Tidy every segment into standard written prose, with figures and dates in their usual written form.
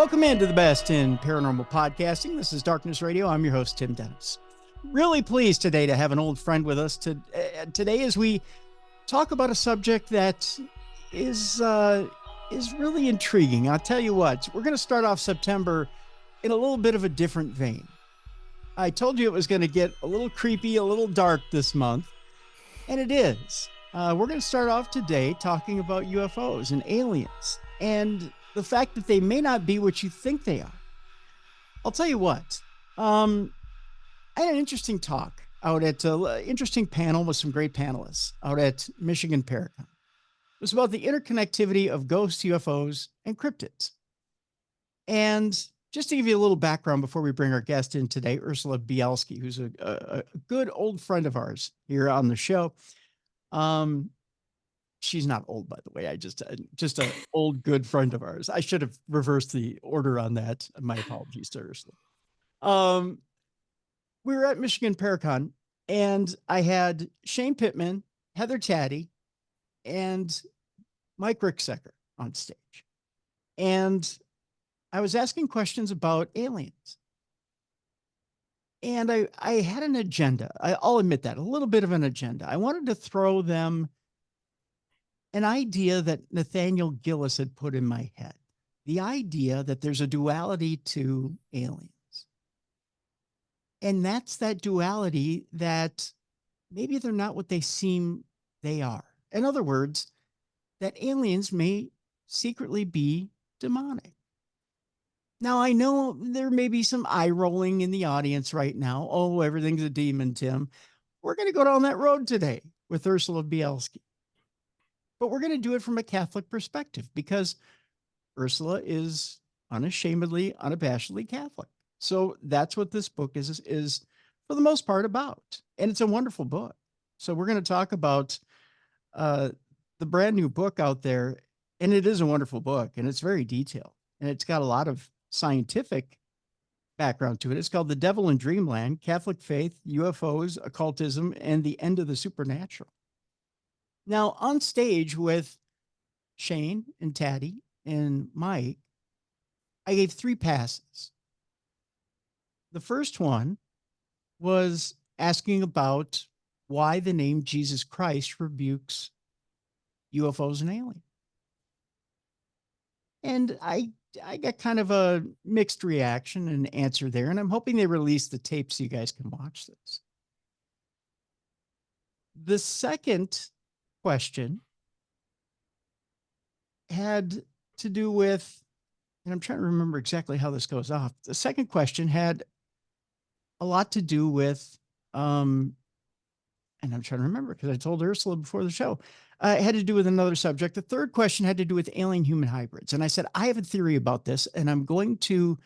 Welcome into the best in paranormal podcasting. This is Darkness Radio. I'm your host, Tim Dennis. Really pleased today to have an old friend with us today as we talk about a subject that is really intriguing. I'll tell you what, we're going to start off September in a little bit of a different vein. I told you it was going to get a little creepy, a little dark this month, and it is. We're going to start off today talking about UFOs and aliens and the fact that they may not be what you think they are. I'll tell you what, I had an interesting talk out at an interesting panel with some great panelists out at Michigan Paracon. It was about the interconnectivity of ghosts, UFOs, and cryptids. And just to give you a little background before we bring our guest in today, Ursula Bielski, who's a good old friend of ours here on the show. She's not old, by the way. I just an old, good friend of ours. I should have reversed the order on that. My apologies to Ursula. We were at Michigan Paracon, and I had Shane Pittman, Heather Taddy, and Mike Ricksecker on stage. And I was asking questions about aliens. And I had an agenda. I'll admit that, a little bit of an agenda. I wanted to throw them an idea that Nathaniel Gillis had put in my head. The idea that there's a duality to aliens. And that's that duality that maybe they're not what they seem they are. In other words, that aliens may secretly be demonic. Now, I know there may be some eye rolling in the audience right now. Oh, everything's a demon, Tim. We're going to go down that road today with Ursula Bielski. But we're going to do it from a Catholic perspective because Ursula is unashamedly, unabashedly Catholic. So that's what this book is for the most part about. And it's a wonderful book. So we're going to talk about the brand new book out there. And it is a wonderful book, and it's very detailed. And it's got a lot of scientific background to it. It's called The Devil in Dreamland, Catholic Faith, UFOs, Occultism, and the End of the Supernatural. Now, on stage with Shane and Taddy and Mike, I gave 3 passes. The first one was asking about why the name Jesus Christ rebukes UFOs and aliens. And I got kind of a mixed reaction and answer there, and I'm hoping they release the tape so you guys can watch this. The second question had to do with, and I'm trying to remember exactly how this goes off. The second question had a lot to do with, and I'm trying to remember because I told Ursula before the show, it had to do with another subject. The third question had to do with alien human hybrids. And I said, I have a theory about this, and I'm going to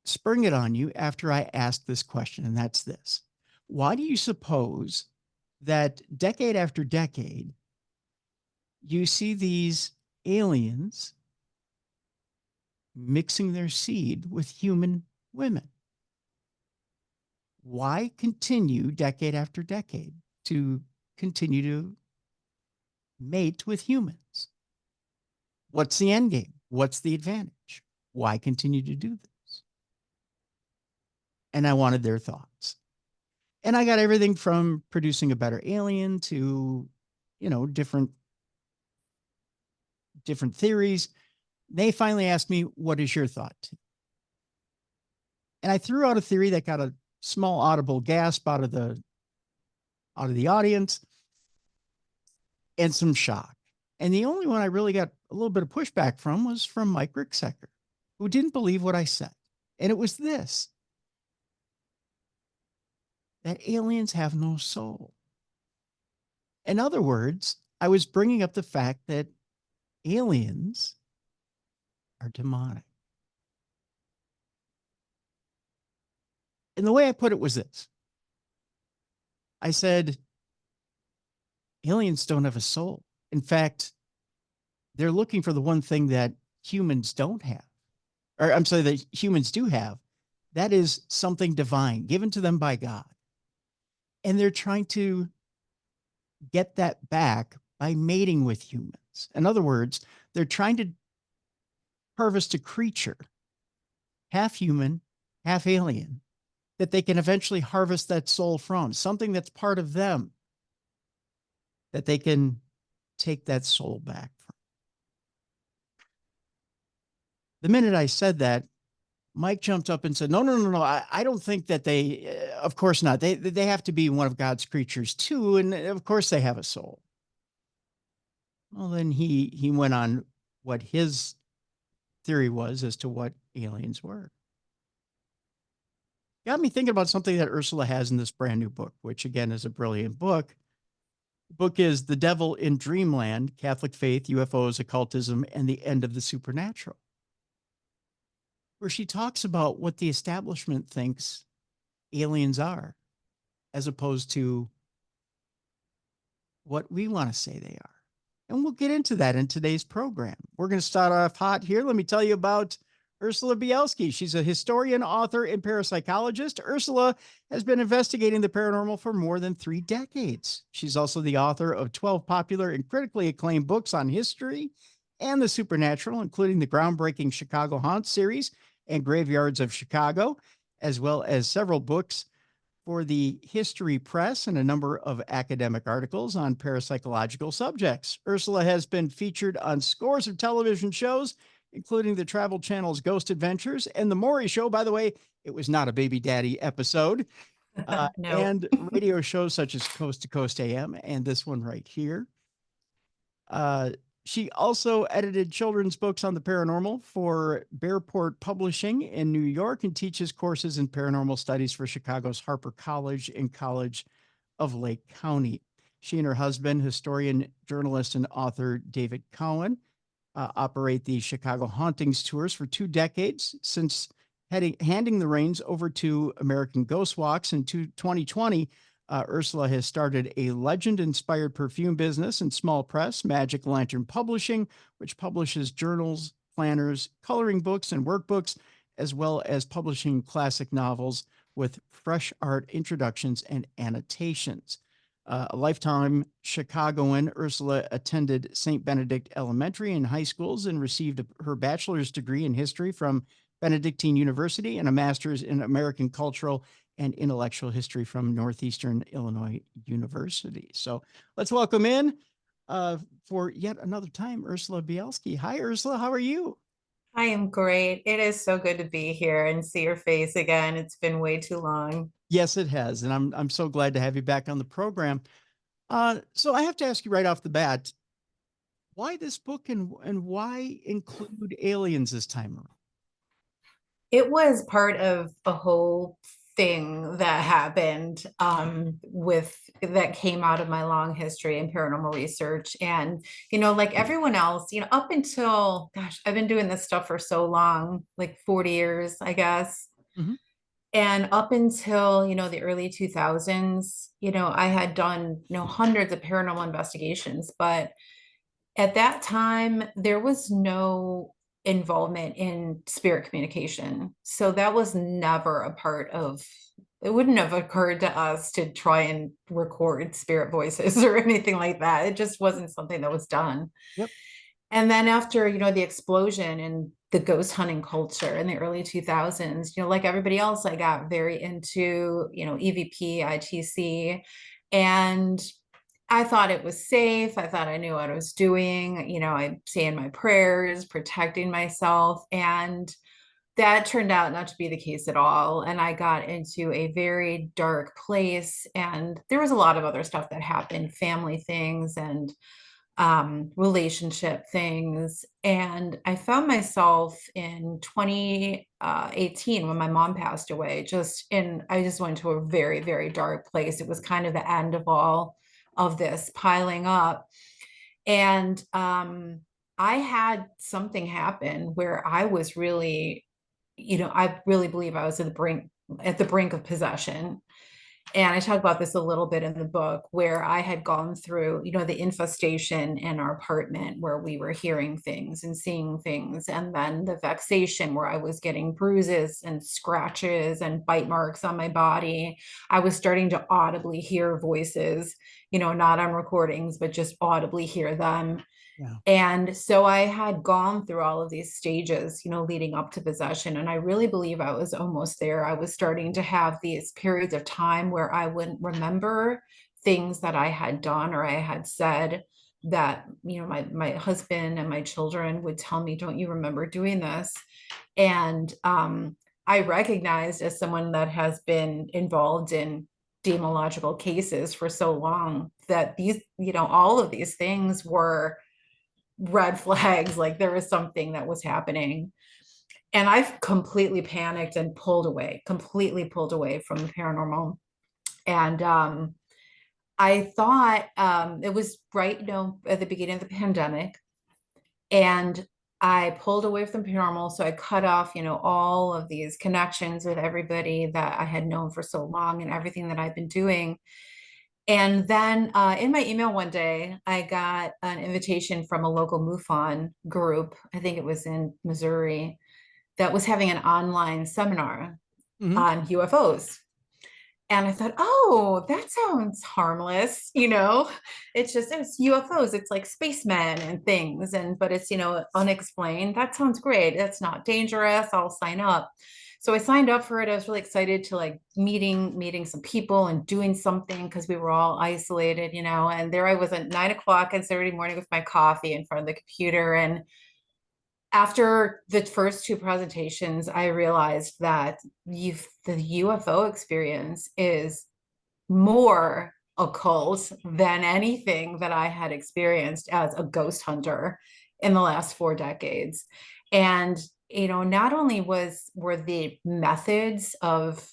spring it on you after I ask this question. And that's this. Why do you suppose that decade after decade, you see these aliens mixing their seed with human women? Why continue decade after decade to continue to mate with humans? What's the end game? What's the advantage? Why continue to do this? And I wanted their thoughts. And I got everything from producing a better alien to, different theories. They finally asked me, what is your thought? And I threw out a theory that got a small audible gasp out of the audience and some shock. And the only one I really got a little bit of pushback from was from Mike Ricksecker, who didn't believe what I said. And it was this, that aliens have no soul. In other words, I was bringing up the fact that aliens are demonic. And the way I put it was this. I said, aliens don't have a soul. In fact, they're looking for the one thing that humans don't have. Or I'm sorry, that humans do have. That is something divine given to them by God. And they're trying to get that back by mating with humans. In other words, they're trying to harvest a creature half human, half alien, that they can eventually harvest that soul from, something that's part of them, that they can take that soul back from. The minute I said that, Mike jumped up and said, no. I don't think that they, of course not. They have to be one of God's creatures too. And of course they have a soul. Well, then he went on what his theory was as to what aliens were. Got me thinking about something that Ursula has in this brand new book, which again is a brilliant book. The book is The Devil in Dreamland, Catholic Faith, UFOs, Occultism, and the End of the Supernatural, where she talks about what the establishment thinks aliens are, as opposed to what we want to say they are. And we'll get into that in today's program. We're going to start off hot here. Let me tell you about Ursula Bielski. She's a historian, author, and parapsychologist. Ursula has been investigating the paranormal for more than 3 decades. She's also the author of 12 popular and critically acclaimed books on history and the supernatural, including the groundbreaking Chicago Haunt series and Graveyards of Chicago, as well as several books for the History Press and a number of academic articles on parapsychological subjects. Ursula has been featured on scores of television shows, including the Travel Channel's Ghost Adventures and The Maury Show. By the way, it was not a Baby Daddy episode. No. And radio shows such as Coast to Coast AM and this one right here. She also edited children's books on the paranormal for Bearport Publishing in New York and teaches courses in paranormal studies for Chicago's Harper College and College of Lake County. She and her husband, historian, journalist, and author David Cowan, operate the Chicago Hauntings tours for 2 decades, since handing the reins over to American Ghost Walks in 2020. Ursula has started a legend-inspired perfume business and small press, Magic Lantern Publishing, which publishes journals, planners, coloring books, and workbooks, as well as publishing classic novels with fresh art introductions and annotations. A lifetime Chicagoan, Ursula attended St. Benedict Elementary and high schools and received her bachelor's degree in history from Benedictine University and a master's in American cultural and intellectual history from Northeastern Illinois University. So let's welcome in for yet another time, Ursula Bielski. Hi, Ursula. How are you? I am great. It is so good to be here and see your face again. It's been way too long. Yes, it has. And I'm so glad to have you back on the program. So I have to ask you right off the bat, why this book and why include aliens this time around? It was part of a whole thing that happened with that came out of my long history in paranormal research. And, like everyone else, up until, gosh, I've been doing this stuff for so long, like 40 years, I guess. Mhm. And up until, the early 2000s, I had done, hundreds of paranormal investigations, but at that time, there was no involvement in spirit communication. So that was never a part of it. Wouldn't have occurred to us to try and record spirit voices or anything like that. It just wasn't something that was done. Yep. And then after, the explosion in the ghost hunting culture in the early 2000s, like everybody else, I got very into, EVP, ITC, and I thought it was safe. I thought I knew what I was doing. I'd say in my prayers, protecting myself. And that turned out not to be the case at all. And I got into a very dark place. And there was a lot of other stuff that happened, family things and relationship things. And I found myself in 2018 when my mom passed away, I just went to a very, very dark place. It was kind of the end of all of this piling up. And I had something happen where I was really, I really believe I was at the brink of possession. And I talk about this a little bit in the book, where I had gone through, the infestation in our apartment where we were hearing things and seeing things. And then the vexation where I was getting bruises and scratches and bite marks on my body. I was starting to audibly hear voices, not on recordings, but just audibly hear them. Yeah. And so I had gone through all of these stages, leading up to possession. And I really believe I was almost there. I was starting to have these periods of time where I wouldn't remember things that I had done or I had said that, my husband and my children would tell me, don't you remember doing this? And I recognized, as someone that has been involved in demonological cases for so long, that these, all of these things were red flags, like there was something that was happening. And I've completely panicked and completely pulled away from the paranormal. And I thought it was right, at the beginning of the pandemic. And I pulled away from paranormal. So I cut off, all of these connections with everybody that I had known for so long and everything that I've been doing. And then in my email one day, I got an invitation from a local MUFON group, I think it was in Missouri, that was having an online seminar Hmm. on UFOs. And I thought, oh, that sounds harmless, it's UFOs, it's like spacemen and things, but it's, unexplained. That sounds great. That's not dangerous. I'll sign up. So I signed up for it. I was really excited to like meeting some people and doing something because we were all isolated, and there I was at 9 o'clock on Saturday morning with my coffee in front of the computer. And after the first two presentations, I realized that the UFO experience is more occult than anything that I had experienced as a ghost hunter in the last 4 decades. And, not only were the methods of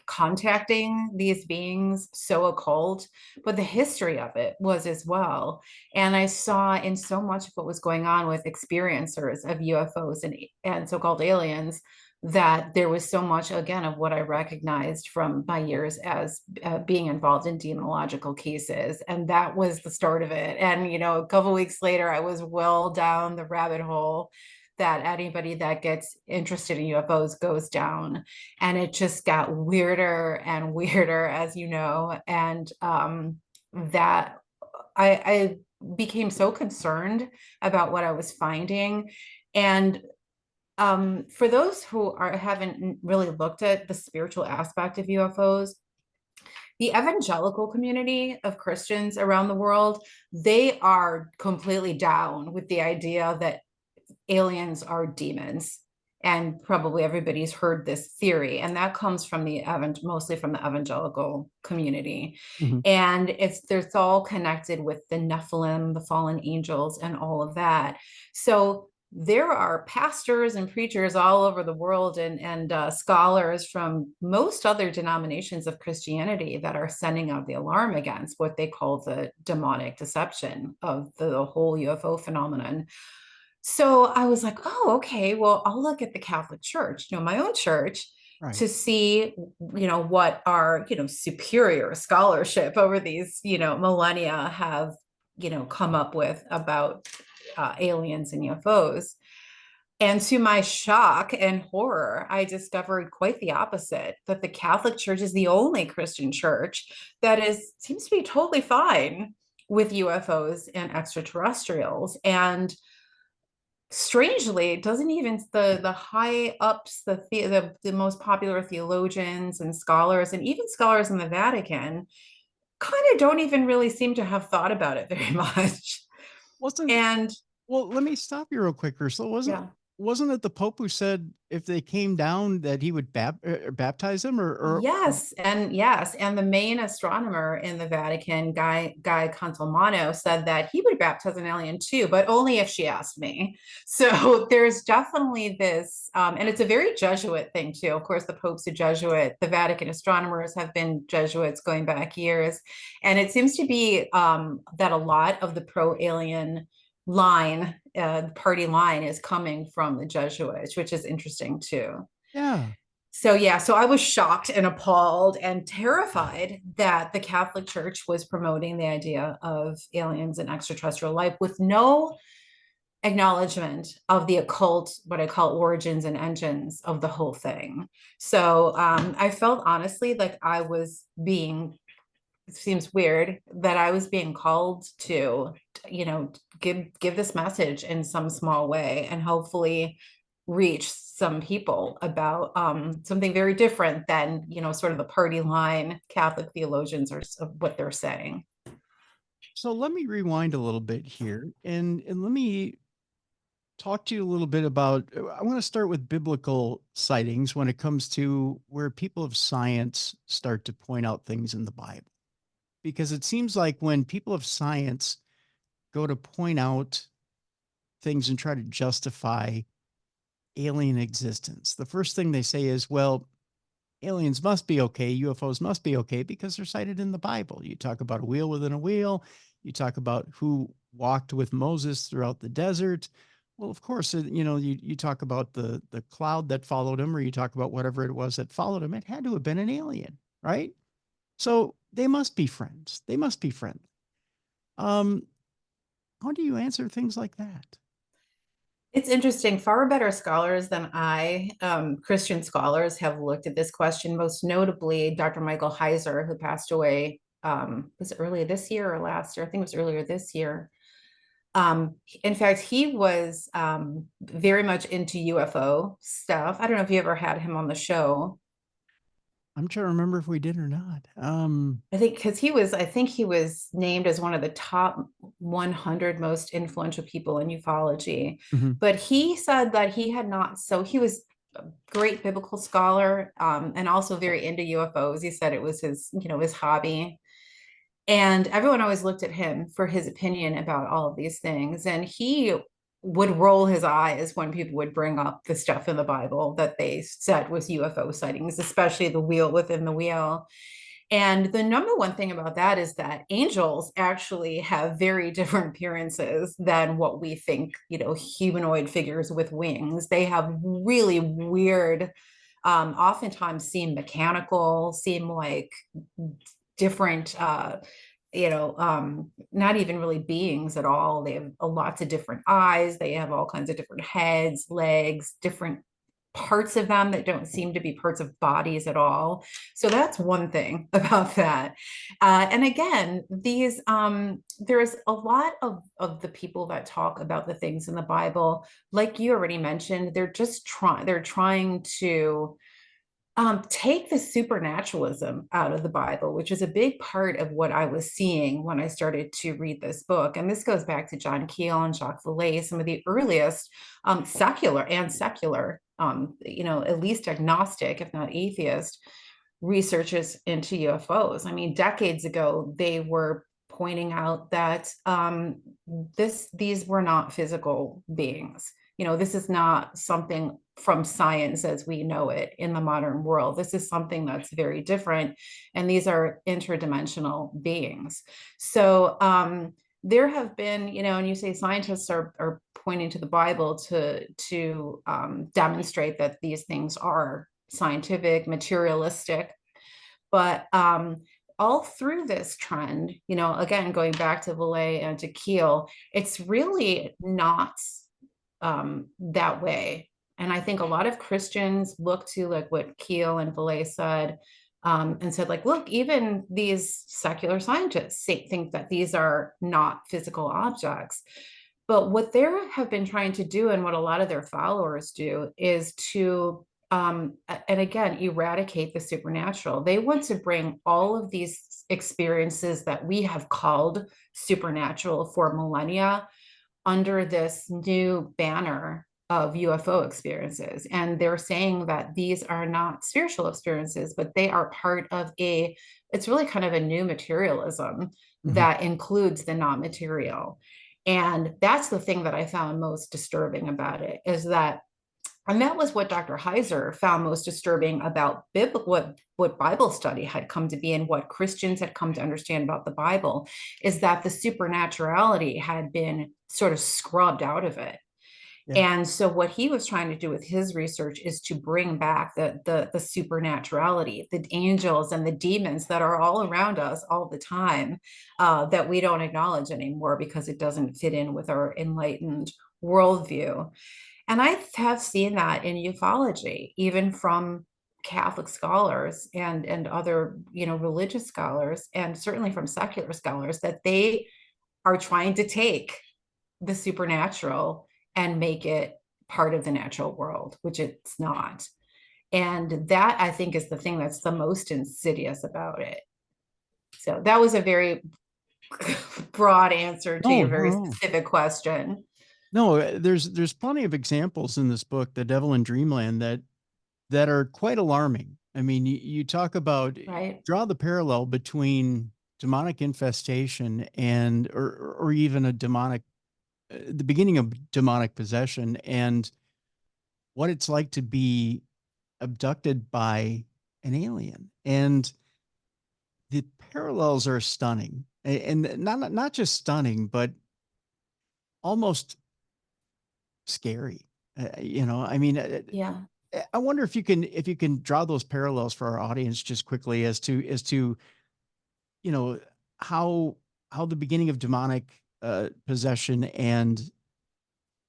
contacting these beings so occult, but the history of it was as well. And I saw in so much of what was going on with experiencers of UFOs and so-called aliens that there was so much, again, of what I recognized from my years as being involved in demonological cases. And that was the start of it. And, a couple of weeks later, I was well down the rabbit hole that anybody that gets interested in UFOs goes down. And it just got weirder and weirder, as you know. And that I became so concerned about what I was finding. And for those who haven't really looked at the spiritual aspect of UFOs, the evangelical community of Christians around the world, they are completely down with the idea that aliens are demons. And probably everybody's heard this theory, and that comes from mostly from the evangelical community. Hmm. And it's all connected with the Nephilim, the fallen angels, and all of that. So there are pastors and preachers all over the world, and scholars from most other denominations of Christianity that are sending out the alarm against what they call the demonic deception of the whole UFO phenomenon. So I was like, oh, okay, well, I'll look at the Catholic Church, my own church, Right. to see, what our, superior scholarship over these, millennia have, come up with about aliens and UFOs. And to my shock and horror, I discovered quite the opposite, that the Catholic Church is the only Christian church that seems to be totally fine with UFOs and extraterrestrials. And strangely, it doesn't even the high ups, the most popular theologians and scholars, and even scholars in the Vatican, kind of don't even really seem to have thought about it very much. Wasn't And Well, let me stop you real quick, Ursula. Wasn't yeah, wasn't it the Pope who said if they came down that he would baptize them, or yes, and the main astronomer in the Vatican, Guy Contalmano, said that he would baptize an alien too, but only if she asked me. So there's definitely this, and it's a very Jesuit thing too. Of course, the Pope's a Jesuit. The Vatican astronomers have been Jesuits going back years, and it seems to be that a lot of the pro-alien party line is coming from the Jesuits, which is interesting too. yeah. So yeah, so I was shocked and appalled and terrified that the Catholic Church was promoting the idea of aliens and extraterrestrial life with no acknowledgement of the occult, what I call origins and engines of the whole thing. So I felt honestly like I was being, it seems weird, that I was being called to give this message in some small way and hopefully reach some people about something very different than, sort of the party line Catholic theologians are of what they're saying. So let me rewind a little bit here and let me talk to you a little bit about. I want to start with biblical sightings when it comes to where people of science start to point out things in the Bible. Because it seems like when people of science go to point out things and try to justify alien existence, the first thing they say is, well, aliens must be okay, UFOs must be okay because they're cited in the Bible. You talk about a wheel within a wheel, you talk about who walked with Moses throughout the desert. Well, of course, you talk about the cloud that followed him, or you talk about whatever it was that followed him. It had to have been an alien, right? So they must be friends. They must be friendly. Um, how do you answer things like that? It's interesting. Far better scholars than I, Christian scholars, have looked at this question, most notably Dr. Michael Heiser, who passed away, was it earlier this year or last year? I think it was earlier this year. In fact, he was very much into UFO stuff. I don't know if you ever had him on the show. I'm trying to remember if we did or not. I think he was named as one of the top 100 most influential people in ufology. Mhm. But he said that he had not, so he was a great biblical scholar, and also very into UFOs. He said it was his hobby. And everyone always looked at him for his opinion about all of these things. And he would roll his eyes when people would bring up the stuff in the Bible that they said was UFO sightings, especially the wheel within the wheel. And the number one thing about that is that angels actually have very different appearances than what we think, humanoid figures with wings. They have really weird, oftentimes seem mechanical, seem like different, not even really beings at all. They have lots of different eyes. They have all kinds of different heads, legs, different parts of them that don't seem to be parts of bodies at all. So that's one thing about that. And again, there's a lot of the people that talk about the things in the Bible, like you already mentioned, they're trying to take the supernaturalism out of the Bible, which is a big part of what I was seeing when I started to read this book. And this goes back to John Keel and Jacques Vallée, some of the earliest secular, at least agnostic, if not atheist, researches into UFOs. I mean, decades ago, they were pointing out that these were not physical beings. This is not something from science as we know it in the modern world. This is something that's very different. And these are interdimensional beings. So there have been, and you say scientists are pointing to the Bible to demonstrate that these things are scientific, materialistic. But all through this trend, again, going back to Vallée and to Keel, it's really not that way. And I think a lot of Christians look to like what Keel and Vallée said, and said like, look, even these secular scientists think that these are not physical objects. But what they have been trying to do, and what a lot of their followers do, is to and again, eradicate the supernatural. They want to bring all of these experiences that we have called supernatural for millennia under this new banner of UFO experiences. And they're saying that these are not spiritual experiences, but they are part of it's really kind of a new materialism Mhm. that includes the non-material. And that's the thing that I found most disturbing about it, is that, and that was what Dr. Heiser found most disturbing about what Bible study had come to be, and what Christians had come to understand about the Bible, is that the supernaturality had been sort of scrubbed out of it. Yeah. And so what he was trying to do with his research is to bring back the supernaturality, the angels and the demons that are all around us all the time, that we don't acknowledge anymore because it doesn't fit in with our enlightened worldview. And I have seen that in ufology, even from Catholic scholars and other, religious scholars, and certainly from secular scholars, that they are trying to take the supernatural and make it part of the natural world, which it's not. And that, I think, is the thing that's the most insidious about it. So that was a very broad answer to No, your no, very no. specific question. No, there's plenty of examples in this book, The Devil in Dreamland, that are quite alarming. I mean, you talk about, Right. draw the parallel between demonic infestation and or even a demonic the beginning of demonic possession and what it's like to be abducted by an alien. And the parallels are stunning. And not just stunning, but almost scary. I mean, Yeah. I wonder if you can draw those parallels for our audience just quickly as to you know how how the beginning of demonic possession and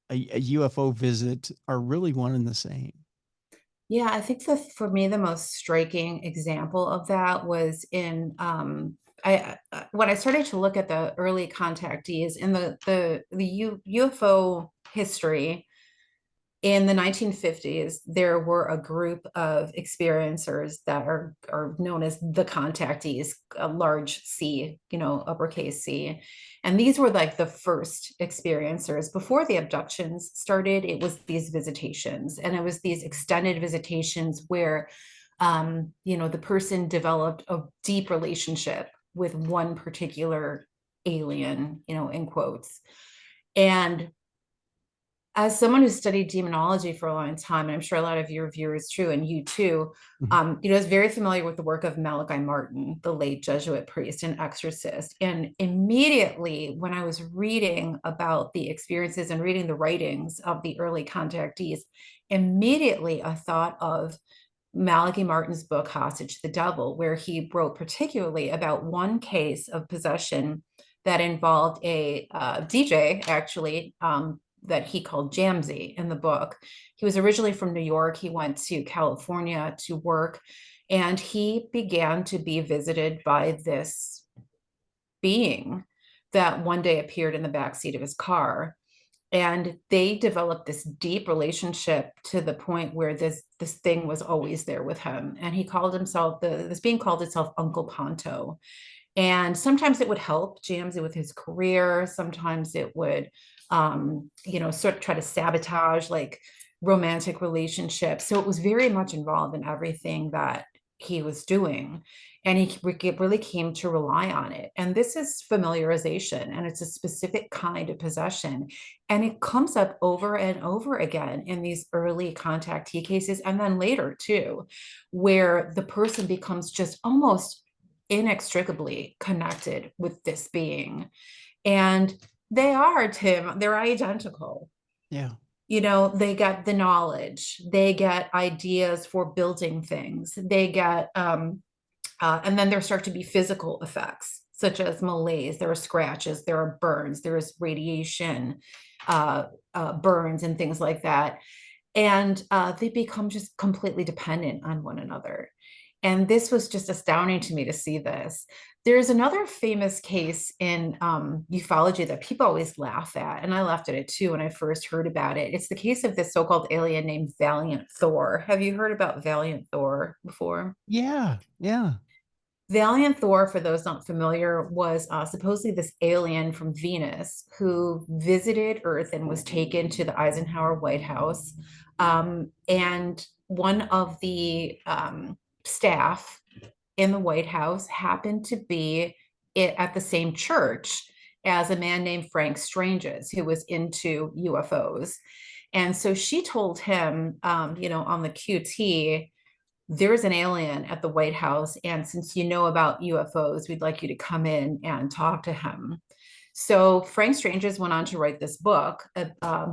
a UFO visit are really one and the same. Yeah, I think for me the most striking example of that was in when I started to look at the early contactees in the UFO history. In the 1950s, there were a group of experiencers that are known as the contactees, a large C, uppercase C. And these were like the first experiencers. Before the abductions started, it was these visitations, and it was these extended visitations where, the person developed a deep relationship with one particular alien, in quotes. And as someone who studied demonology for a long time, and I'm sure a lot of your viewers too, and you too, Mhm. is very familiar with the work of Malachi Martin, the late Jesuit priest and exorcist. And immediately when I was reading about the experiences and reading the writings of the early contactees, immediately I thought of Malachi Martin's book, Hostage to the Devil, where he wrote particularly about one case of possession that involved a DJ, actually, that he called Jamsey in the book. He was originally from New York. He went to California to work, and he began to be visited by this being that one day appeared in the backseat of his car. And they developed this deep relationship to the point where this thing was always there with him. And he called himself this being called itself Uncle Ponto. And sometimes it would help Jamesy with his career. Sometimes it would, sort of try to sabotage like romantic relationships. So it was very much involved in everything that he was doing. And he really came to rely on it. And this is familiarization, and it's a specific kind of possession. And it comes up over and over again in these early contactee cases, and then later too, where the person becomes just almost inextricably connected with this being. And they are, Tim, they're identical. Yeah. They get the knowledge, they get ideas for building things, they get, and then there start to be physical effects, such as malaise. There are scratches, there are burns, there is radiation, burns, and things like that. And they become just completely dependent on one another. And this was just astounding to me to see this. There's another famous case in ufology that people always laugh at, and I laughed at it too when I first heard about it. It's the case of this so-called alien named Valiant Thor. Have you heard about Valiant Thor before? Yeah. Yeah. Valiant Thor, for those not familiar, was supposedly this alien from Venus who visited Earth and was taken to the Eisenhower White House. And one of the staff in the White House happened to be at the same church as a man named Frank Stranges, who was into UFOs. And so she told him, on the QT, there's an alien at the White House. And since you know about UFOs, we'd like you to come in and talk to him. So Frank Stranges went on to write this book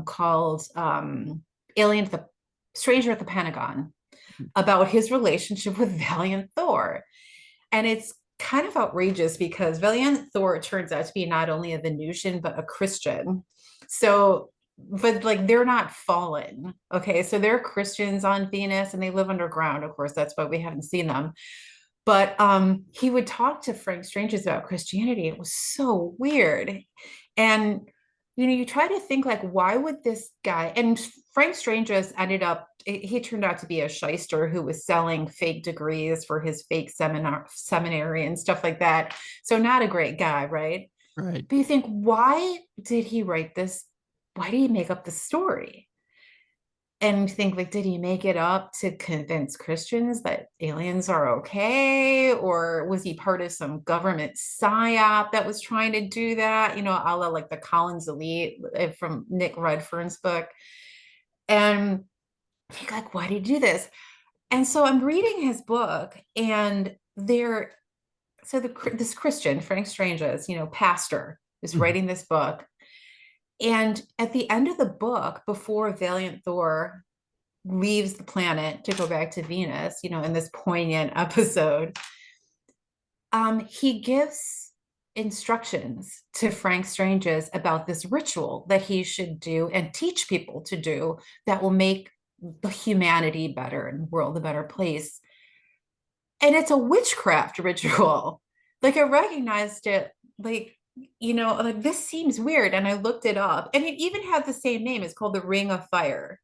called Alien, the Stranger at the Pentagon, about his relationship with Valiant Thor. And it's kind of outrageous because Valiant Thor turns out to be not only a Venusian, but a Christian. So, but like they're not fallen. Okay. So they're Christians on Venus and they live underground. Of course, that's why we haven't seen them. But he would talk to Frank Strangers about Christianity. It was so weird. And you try to think like, why would this guy, and Frank Strangers ended up, he turned out to be a shyster who was selling fake degrees for his fake seminary and stuff like that. So not a great guy, right? Right. But you think, why did he write this? Why did he make up the story? And think like, did he make it up to convince Christians that aliens are okay? Or was he part of some government psyop that was trying to do that? A la like the collinselite from Nick Redfern's book. And I think like, why did he do this? And so I'm reading his book, and this Christian, Frank Stranges, pastor, is Mhm. writing this book. And at the end of the book, before Valiant Thor leaves the planet to go back to Venus, in this poignant episode, he gives instructions to Frank Stranges about this ritual that he should do and teach people to do that will make the humanity better and the world a better place. And it's a witchcraft ritual. Like I recognized it, like this seems weird. And I looked it up, and it even had the same name. It's called the Ring of Fire.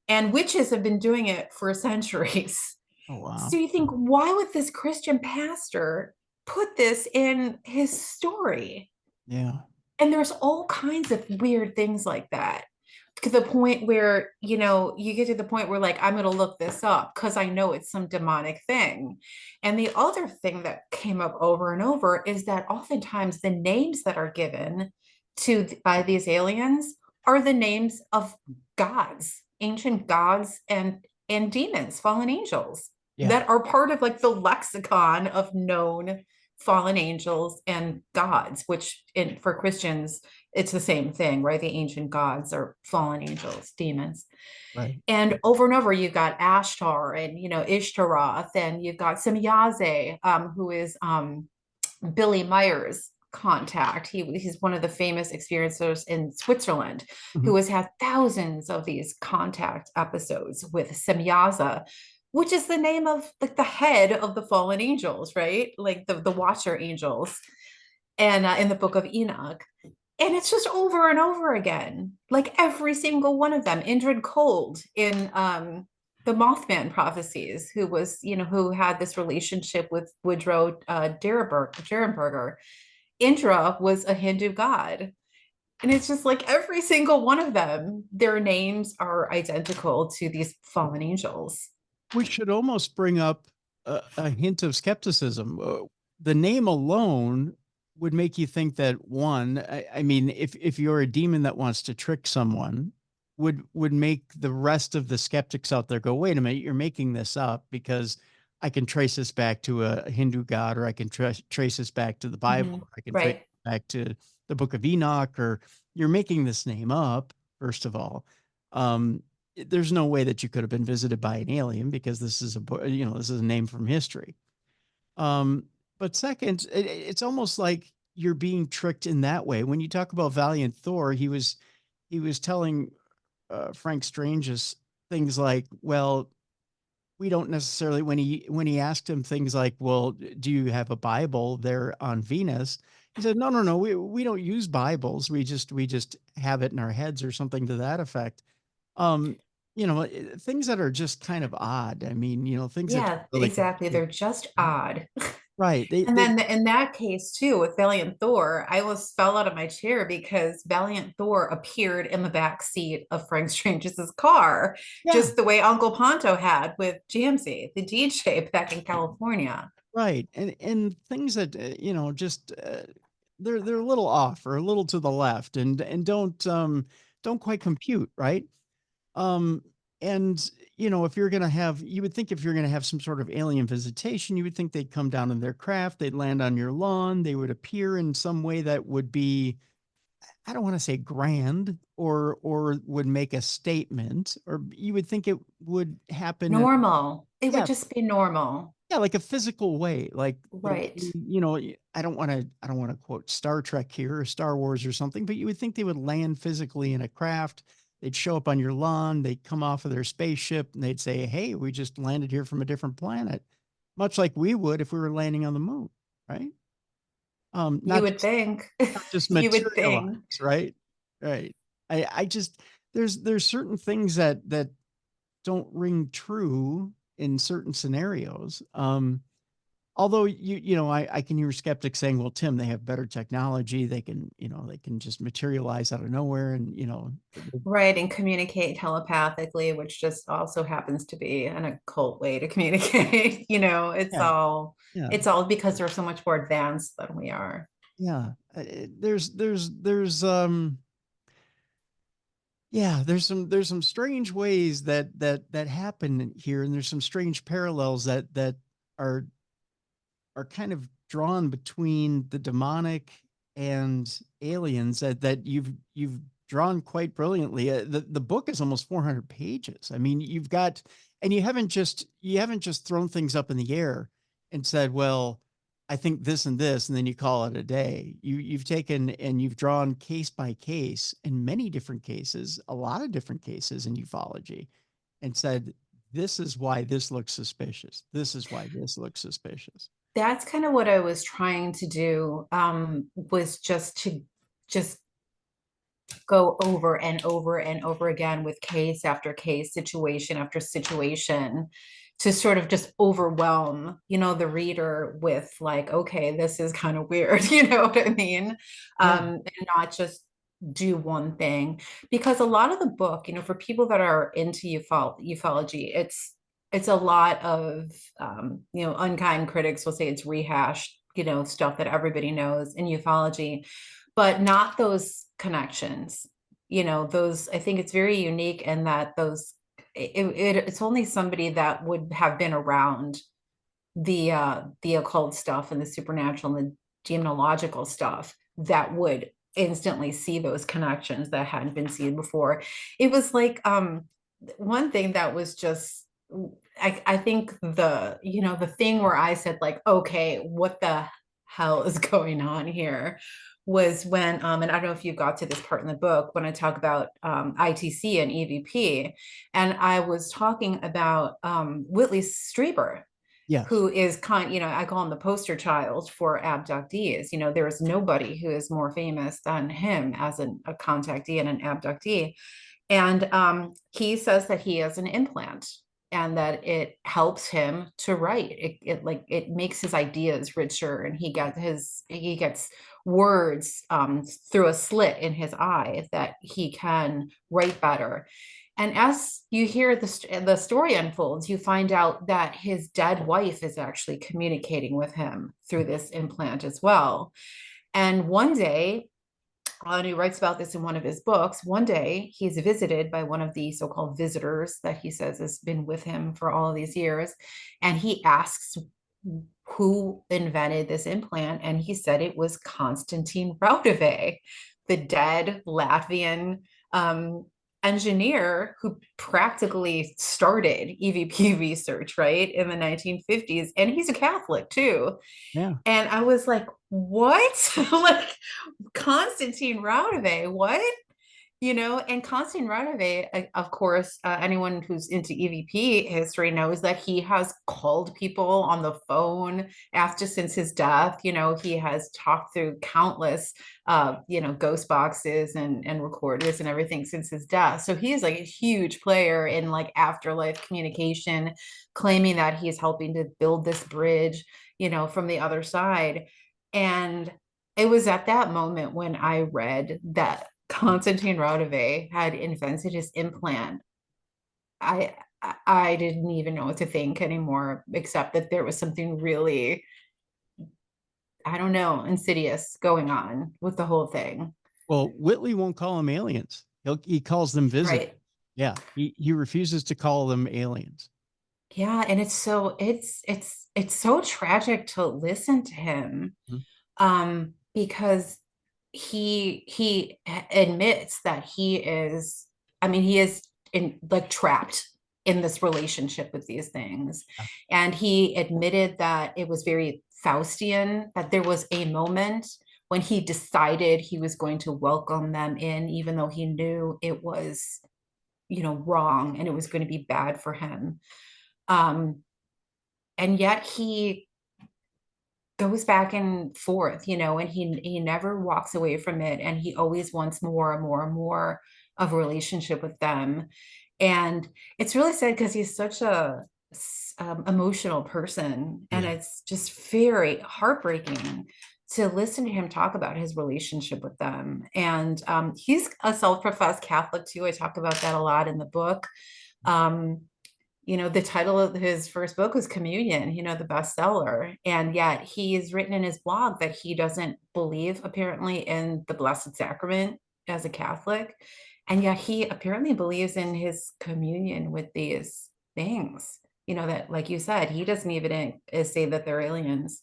And witches have been doing it for centuries. Oh, So wow. you think, why would this Christian pastor put this in his story? Yeah. And there's all kinds of weird things like that, to the point where, you get to the point where, like, I'm going to look this up because I know it's some demonic thing. And the other thing that came up over and over is that oftentimes the names that are given to by these aliens are the names of gods, ancient gods, and demons, fallen angels Yeah. that are part of like the lexicon of known fallen angels and gods, which for Christians, it's the same thing, right? The ancient gods are fallen angels, demons. Right. And over and over, you've got Ashtar and, Ishtaroth, and you've got Semyaze, who is Billy Meyer's contact. He's one of the famous experiencers in Switzerland Mhm. who has had thousands of these contact episodes with Semyaza, which is the name of like the head of the fallen angels, right? Like the watcher angels, and in the book of Enoch. And it's just over and over again, like every single one of them. Indrid Cold in the Mothman prophecies, who had this relationship with Woodrow Derenberger. Indra was a Hindu god. And it's just like every single one of them, their names are identical to these fallen angels. Which should almost bring up a hint of skepticism. The name alone would make you think that one, I mean, if you're a demon that wants to trick someone, would make the rest of the skeptics out there go, wait a minute, you're making this up because I can trace this back to a Hindu god, or I can trace this back to the Bible, Mhm. or I can trace Right. it back to the Book of Enoch, or you're making this name up, first of all. Um, there's no way that you could have been visited by an alien because this is this is a name from history. Um, but second, it's almost like you're being tricked in that way. When you talk about Valiant Thor, he was telling Frank Strange's things like, well, we don't necessarily, when he asked him things like, well, do you have a Bible there on Venus? He said, no, no, no, we don't use Bibles. We just have it in our heads, or something to that effect. um, things that are just kind of odd. I mean, things that Yeah, really exactly. confuse. They're just odd. Right. And then in that case too, with Valiant Thor, I almost fell out of my chair because Valiant Thor appeared in the back seat of Frank Strange's car, Yeah, just the way Uncle Ponto had with Jamsey, the DJ back in California. right. And things that just they're a little off, or a little to the left, and don't quite compute, right? Um, and if you're gonna have, you would think if you're gonna have some sort of alien visitation, you would think they'd come down in their craft, they'd land on your lawn, they would appear in some way that would be, I don't want to say grand, or would make a statement, or you would think it would happen in, Normal. It would yeah, just be normal. yeah, like a physical way, like the way, Right. I don't want to quote Star Trek here, or Star Wars or something, but you would think they would land physically in a craft. They'd show up on your lawn, they'd come off of their spaceship, and they'd say, "Hey, we just landed here from a different planet." much like we would if we were landing on the moon, right? You Not would just think. not just You would materialize, think. right? Right. I just there's certain things that don't ring true in certain scenarios. Although I can hear skeptics saying, well, Tim, they have better technology. They can, they can just materialize out of nowhere. And, Right, and communicate telepathically, which just also happens to be an occult way to communicate. It's yeah, all yeah, it's all because they're so much more advanced than we are. yeah. There's some strange ways that happen here. And there's some strange parallels that are are kind of drawn between the demonic and aliens that you've drawn quite brilliantly. The book is almost 400 pages. I mean, and you haven't just thrown things up in the air and said, well, I think this and this, and then you call it a day. You've taken and you've drawn case by case in many different cases, a lot of different cases in ufology, and said, this is why this looks suspicious. This is why this looks suspicious. That's kind of what I was trying to do, was just go over and over and over again with case after case, situation after situation, to sort of just overwhelm, the reader with like, okay, this is kind of weird, you know what I mean? Yeah. And not just do one thing. Because a lot of the book, for people that are into ufology, it's a lot of, unkind critics will say it's rehashed, stuff that everybody knows in ufology, but not those connections. Those, I think it's very unique in that it's only somebody that would have been around the occult stuff and the supernatural and the demonological stuff that would instantly see those connections that hadn't been seen before. It was like, one thing that was just, I think the thing where I said like, okay, what the hell is going on here, was when, and I don't know if you got to this part in the book, when I talk about ITC and EVP, and I was talking about Whitley Strieber, Yes. who is I call him the poster child for abductees. There is nobody who is more famous than him as a contactee and an abductee. And he says that he has an implant and that it helps him to write. It makes his ideas richer, and he gets words through a slit in his eye that he can write better. And as you hear the story unfolds, you find out that his dead wife is actually communicating with him through this implant as well. And one day, and he writes about this in one of his books, one day he's visited by one of the so-called visitors that he says has been with him for all of these years. And he asks who invented this implant. And he said it was Konstantin Raudove, the dead Latvian engineer who practically started EVP research, right, in the 1950s. And he's a Catholic too. Yeah. And I was like, what? Like, Konstantin Raudove, what? And Konstantin Raudove, of course, anyone who's into EVP history knows that he has called people on the phone after, since his death. He has talked through countless, ghost boxes and recorders and everything since his death. So he is like a huge player in like afterlife communication, claiming that he's helping to build this bridge, from the other side. And it was at that moment when I read that Konstantin Raudove had invented his implant. I I didn't even know what to think anymore, except that there was something really, I don't know, insidious going on with the whole thing. Well, Whitley won't call them aliens. He calls them visitors. Right. Yeah. He refuses to call them aliens. Yeah, and it's so tragic to listen to him, Mhm. because he admits that he is, I mean, he is in like trapped in this relationship with these things. Yeah. And he admitted that it was very Faustian, that there was a moment when he decided he was going to welcome them in, even though he knew it was, wrong and it was going to be bad for him. Um, and yet he goes back and forth, and he never walks away from it, and he always wants more and more and more of a relationship with them. And it's really sad because he's such a emotional person, and Yeah. it's just very heartbreaking to listen to him talk about his relationship with them. And he's a self-professed Catholic too. I talk about that a lot in the book. um, the title of his first book was Communion, the bestseller. And yet he has written in his blog that he doesn't believe, apparently, in the Blessed Sacrament as a Catholic. And yet he apparently believes in his communion with these things, that, like you said, he doesn't even say that they're aliens.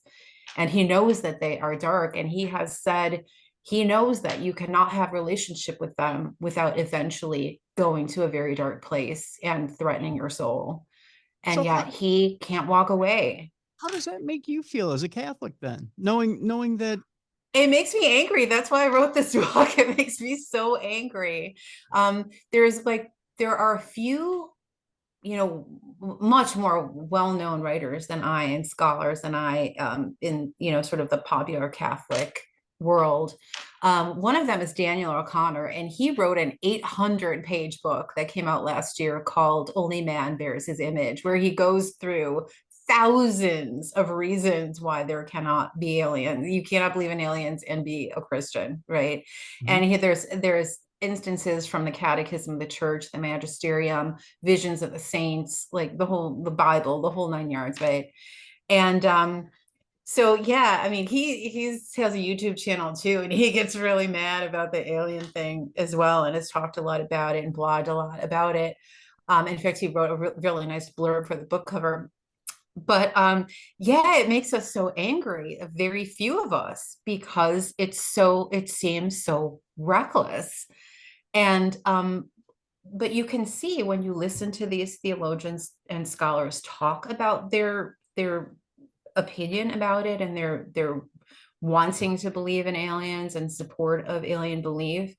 And he knows that they are dark. And he has said he knows that you cannot have relationship with them without eventually going to a very dark place and threatening your soul. And So yet he can't walk away. how does that make you feel as a Catholic then? Knowing that. It makes me angry. That's why I wrote this book. It makes me so angry. There are a few, much more well-known writers than I and scholars than I, in, sort of the popular Catholic world. One of them is Daniel O'Connor, and he wrote an 800-page book that came out last year called Only Man Bears His Image, where he goes through thousands of reasons why there cannot be aliens. You cannot believe in aliens and be a Christian, right? Mhm. And there's instances from the Catechism of the Church, the Magisterium, visions of the saints, like the Bible, the whole nine yards, right? And so yeah, I mean, he has a YouTube channel too, and he gets really mad about the alien thing as well, and has talked a lot about it and blogged a lot about it. In fact, he wrote a really nice blurb for the book cover. But yeah, it makes us so angry, a very few of us, because it seems so reckless. And but you can see when you listen to these theologians and scholars talk about their opinion about it, and their wanting to believe in aliens and support of alien belief,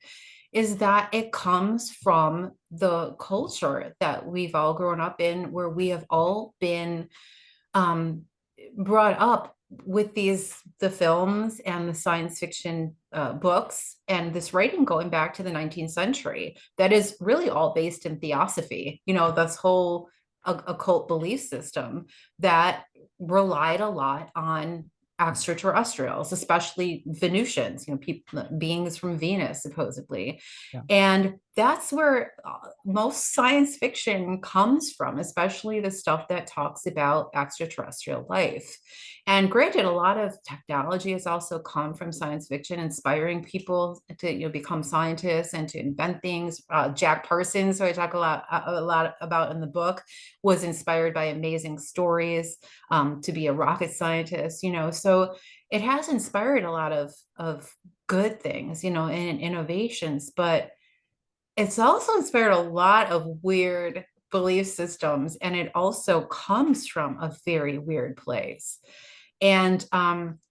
is that it comes from the culture that we've all grown up in, where we have all been brought up with the films and the science fiction books and this writing going back to the 19th century that is really all based in theosophy, this whole occult belief system that relied a lot on extraterrestrials, especially Venusians, people, beings from Venus, supposedly. Yeah. And that's where most science fiction comes from, especially the stuff that talks about extraterrestrial life. And granted, a lot of technology has also come from science fiction, inspiring people to become scientists and to invent things. Jack Parsons, who I talk a lot about in the book, was inspired by amazing stories to be a rocket scientist. So it has inspired a lot of good things, and innovations, but it's also inspired a lot of weird belief systems, and it also comes from a very weird place. And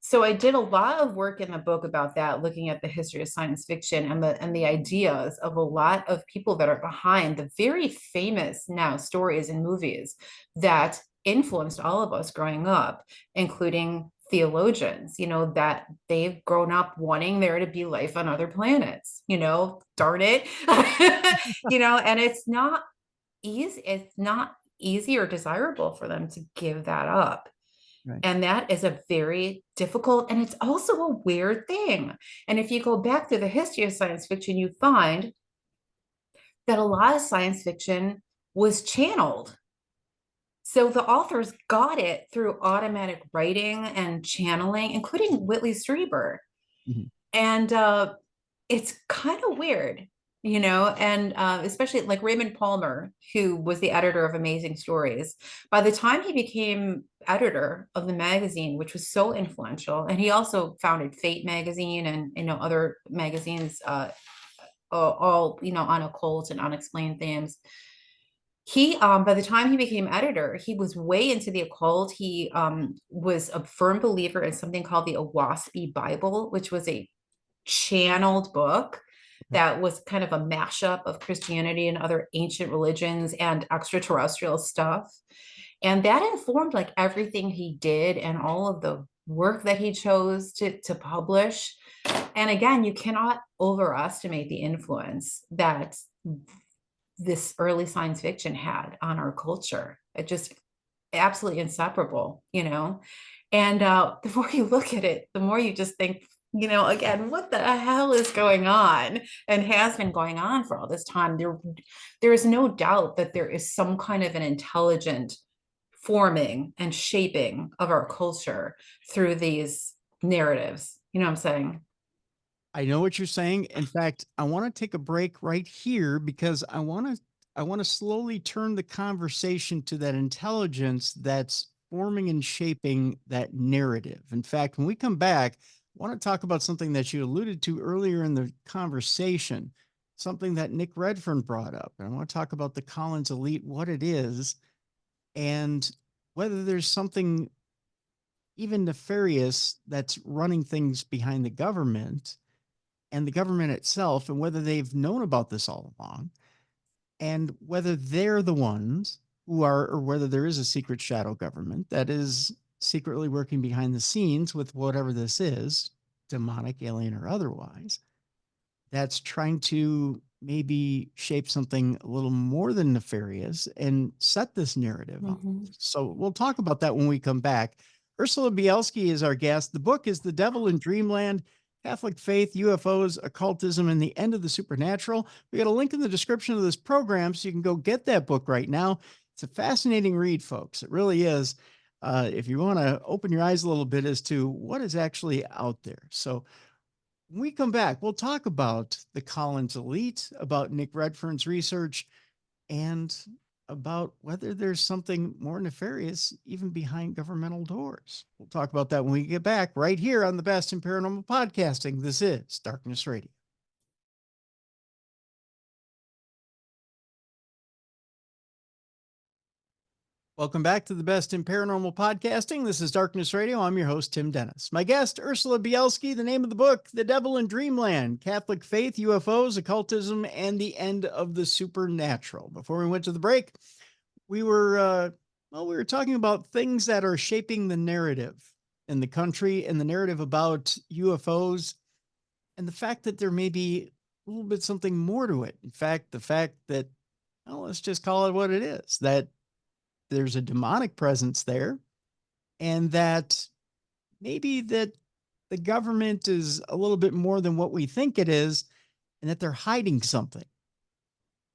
so I did a lot of work in the book about that, looking at the history of science fiction and the ideas of a lot of people that are behind the very famous now stories and movies that influenced all of us growing up, including theologians, that they've grown up wanting there to be life on other planets, darn it. And it's not easy or desirable for them to give that up. Right. And that is a very difficult, and it's also a weird thing. And if you go back to the history of science fiction, you find that a lot of science fiction was channeled. So the authors got it through automatic writing and channeling, including Whitley Strieber. Mhm. And it's kind of weird, and especially like Raymond Palmer, who was the editor of Amazing Stories. By the time he became editor of the magazine, which was so influential, and he also founded Fate magazine and other magazines, all on occult and unexplained themes. He by the time he became editor, he was way into the occult. He was a firm believer in something called the Owaspie Bible, which was a channeled book that was kind of a mashup of Christianity and other ancient religions and extraterrestrial stuff. And that informed like everything he did and all of the work that he chose to publish. And again, you cannot overestimate the influence that this early science fiction had on our culture. It just absolutely inseparable, you know. And the more you look at it, the more you just think, you know, again, what the hell is going on and has been going on for all this time. There is no doubt that there is some kind of an intelligent forming and shaping of our culture through these narratives. You know what I'm saying? I know what you're saying. In fact, I want to take a break right here because I want to slowly turn the conversation to that intelligence that's forming and shaping that narrative. In fact, when we come back, I want to talk about something that you alluded to earlier in the conversation, something that Nick Redfern brought up. And I want to talk about the Collins Elite, what it is, and whether there's something even nefarious that's running things behind the government and the government itself, and whether they've known about this all along, and whether they're the ones who are, or whether there is a secret shadow government that is secretly working behind the scenes with whatever this is, demonic, alien, or otherwise, that's trying to maybe shape something a little more than nefarious and set this narrative on. Mhm. So we'll talk about that when we come back. Ursula Bielski is our guest. The book is The Devil in Dreamland: Catholic Faith, UFOs, Occultism, and the End of the Supernatural. We got a link in the description of this program so you can go get that book right now. It's a fascinating read, folks. It really is. If you want to open your eyes a little bit as to what is actually out there. So when we come back, we'll talk about the Collins Elite, about Nick Redfern's research, and about whether there's something more nefarious even behind governmental doors. We'll talk about that when we get back right here on the Best in Paranormal Podcasting. This is Darkness Radio. Welcome back to the Best in Paranormal Podcasting. This is Darkness Radio. I'm your host, Tim Dennis. My guest, Ursula Bielski. The name of the book, The Devil in Dreamland: Catholic Faith, UFOs, Occultism, and the End of the Supernatural. Before we went to the break, we were talking about things that are shaping the narrative in the country and the narrative about UFOs, and the fact that there may be a little bit something more to it. In fact, the fact that, well, let's just call it what it is, that there's a demonic presence there, and that maybe that the government is a little bit more than what we think it is, and that they're hiding something,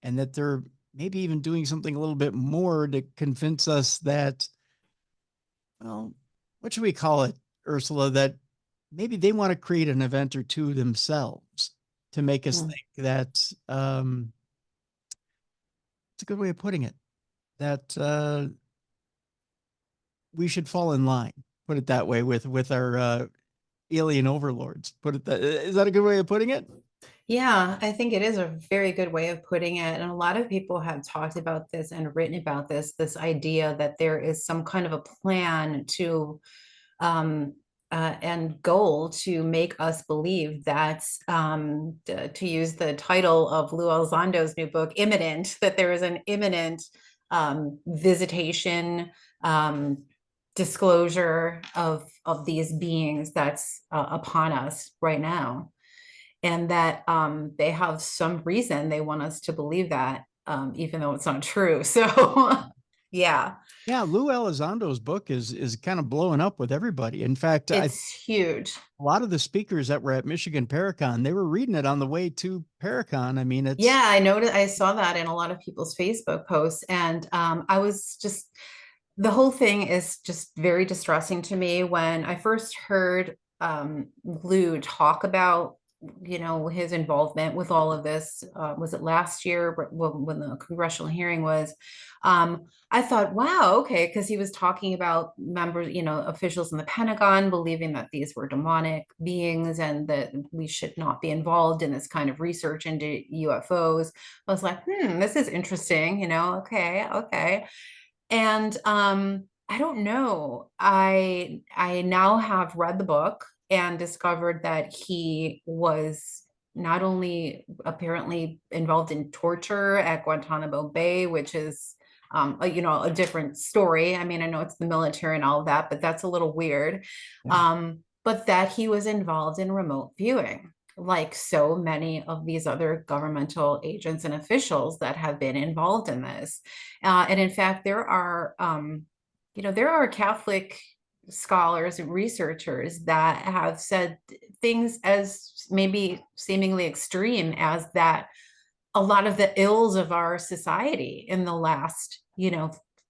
and that they're maybe even doing something a little bit more to convince us that, well, what should we call it, Ursula, that maybe they want to create an event or two themselves to make us think that, it's a good way of putting it, that we should fall in line, put it that way, with our alien overlords. Put it that, is that a good way of putting it? Yeah, I think it is a very good way of putting it. And a lot of people have talked about this and written about this idea that there is some kind of a plan to um, and goal to make us believe that, to use the title of Lou Elizondo's new book, imminent, that there is an imminent visitation, disclosure of these beings that's upon us right now, and that they have some reason they want us to believe that, even though it's not true. So, yeah, Yeah, Lou Elizondo's book is kind of blowing up with everybody. In fact, a it's huge. lot of the speakers that were at Michigan Paracon, they were reading it on the way to Paracon. I mean, Yeah, it's, I noticed. I saw that in a lot of people's Facebook posts, and I was just the whole thing is just very distressing to me. When I first heard Lou talk about, you know, his involvement with all of this, was it last year when the congressional hearing was? I thought, wow, okay, because he was talking about members, you know, officials in the Pentagon believing that these were demonic beings and that we should not be involved in this kind of research into UFOs. I was like, this is interesting, you know, okay, okay. And I don't know. I now have read the book and discovered that he was not only apparently involved in torture at Guantanamo Bay, which is a different story. I mean, I know it's the military and all of that, but that's a little weird. Yeah. But that he was involved in remote viewing, like so many of these other governmental agents and officials that have been involved in this. And in fact, there are Catholic scholars and researchers that have said things as maybe seemingly extreme as that a lot of the ills of our society in the last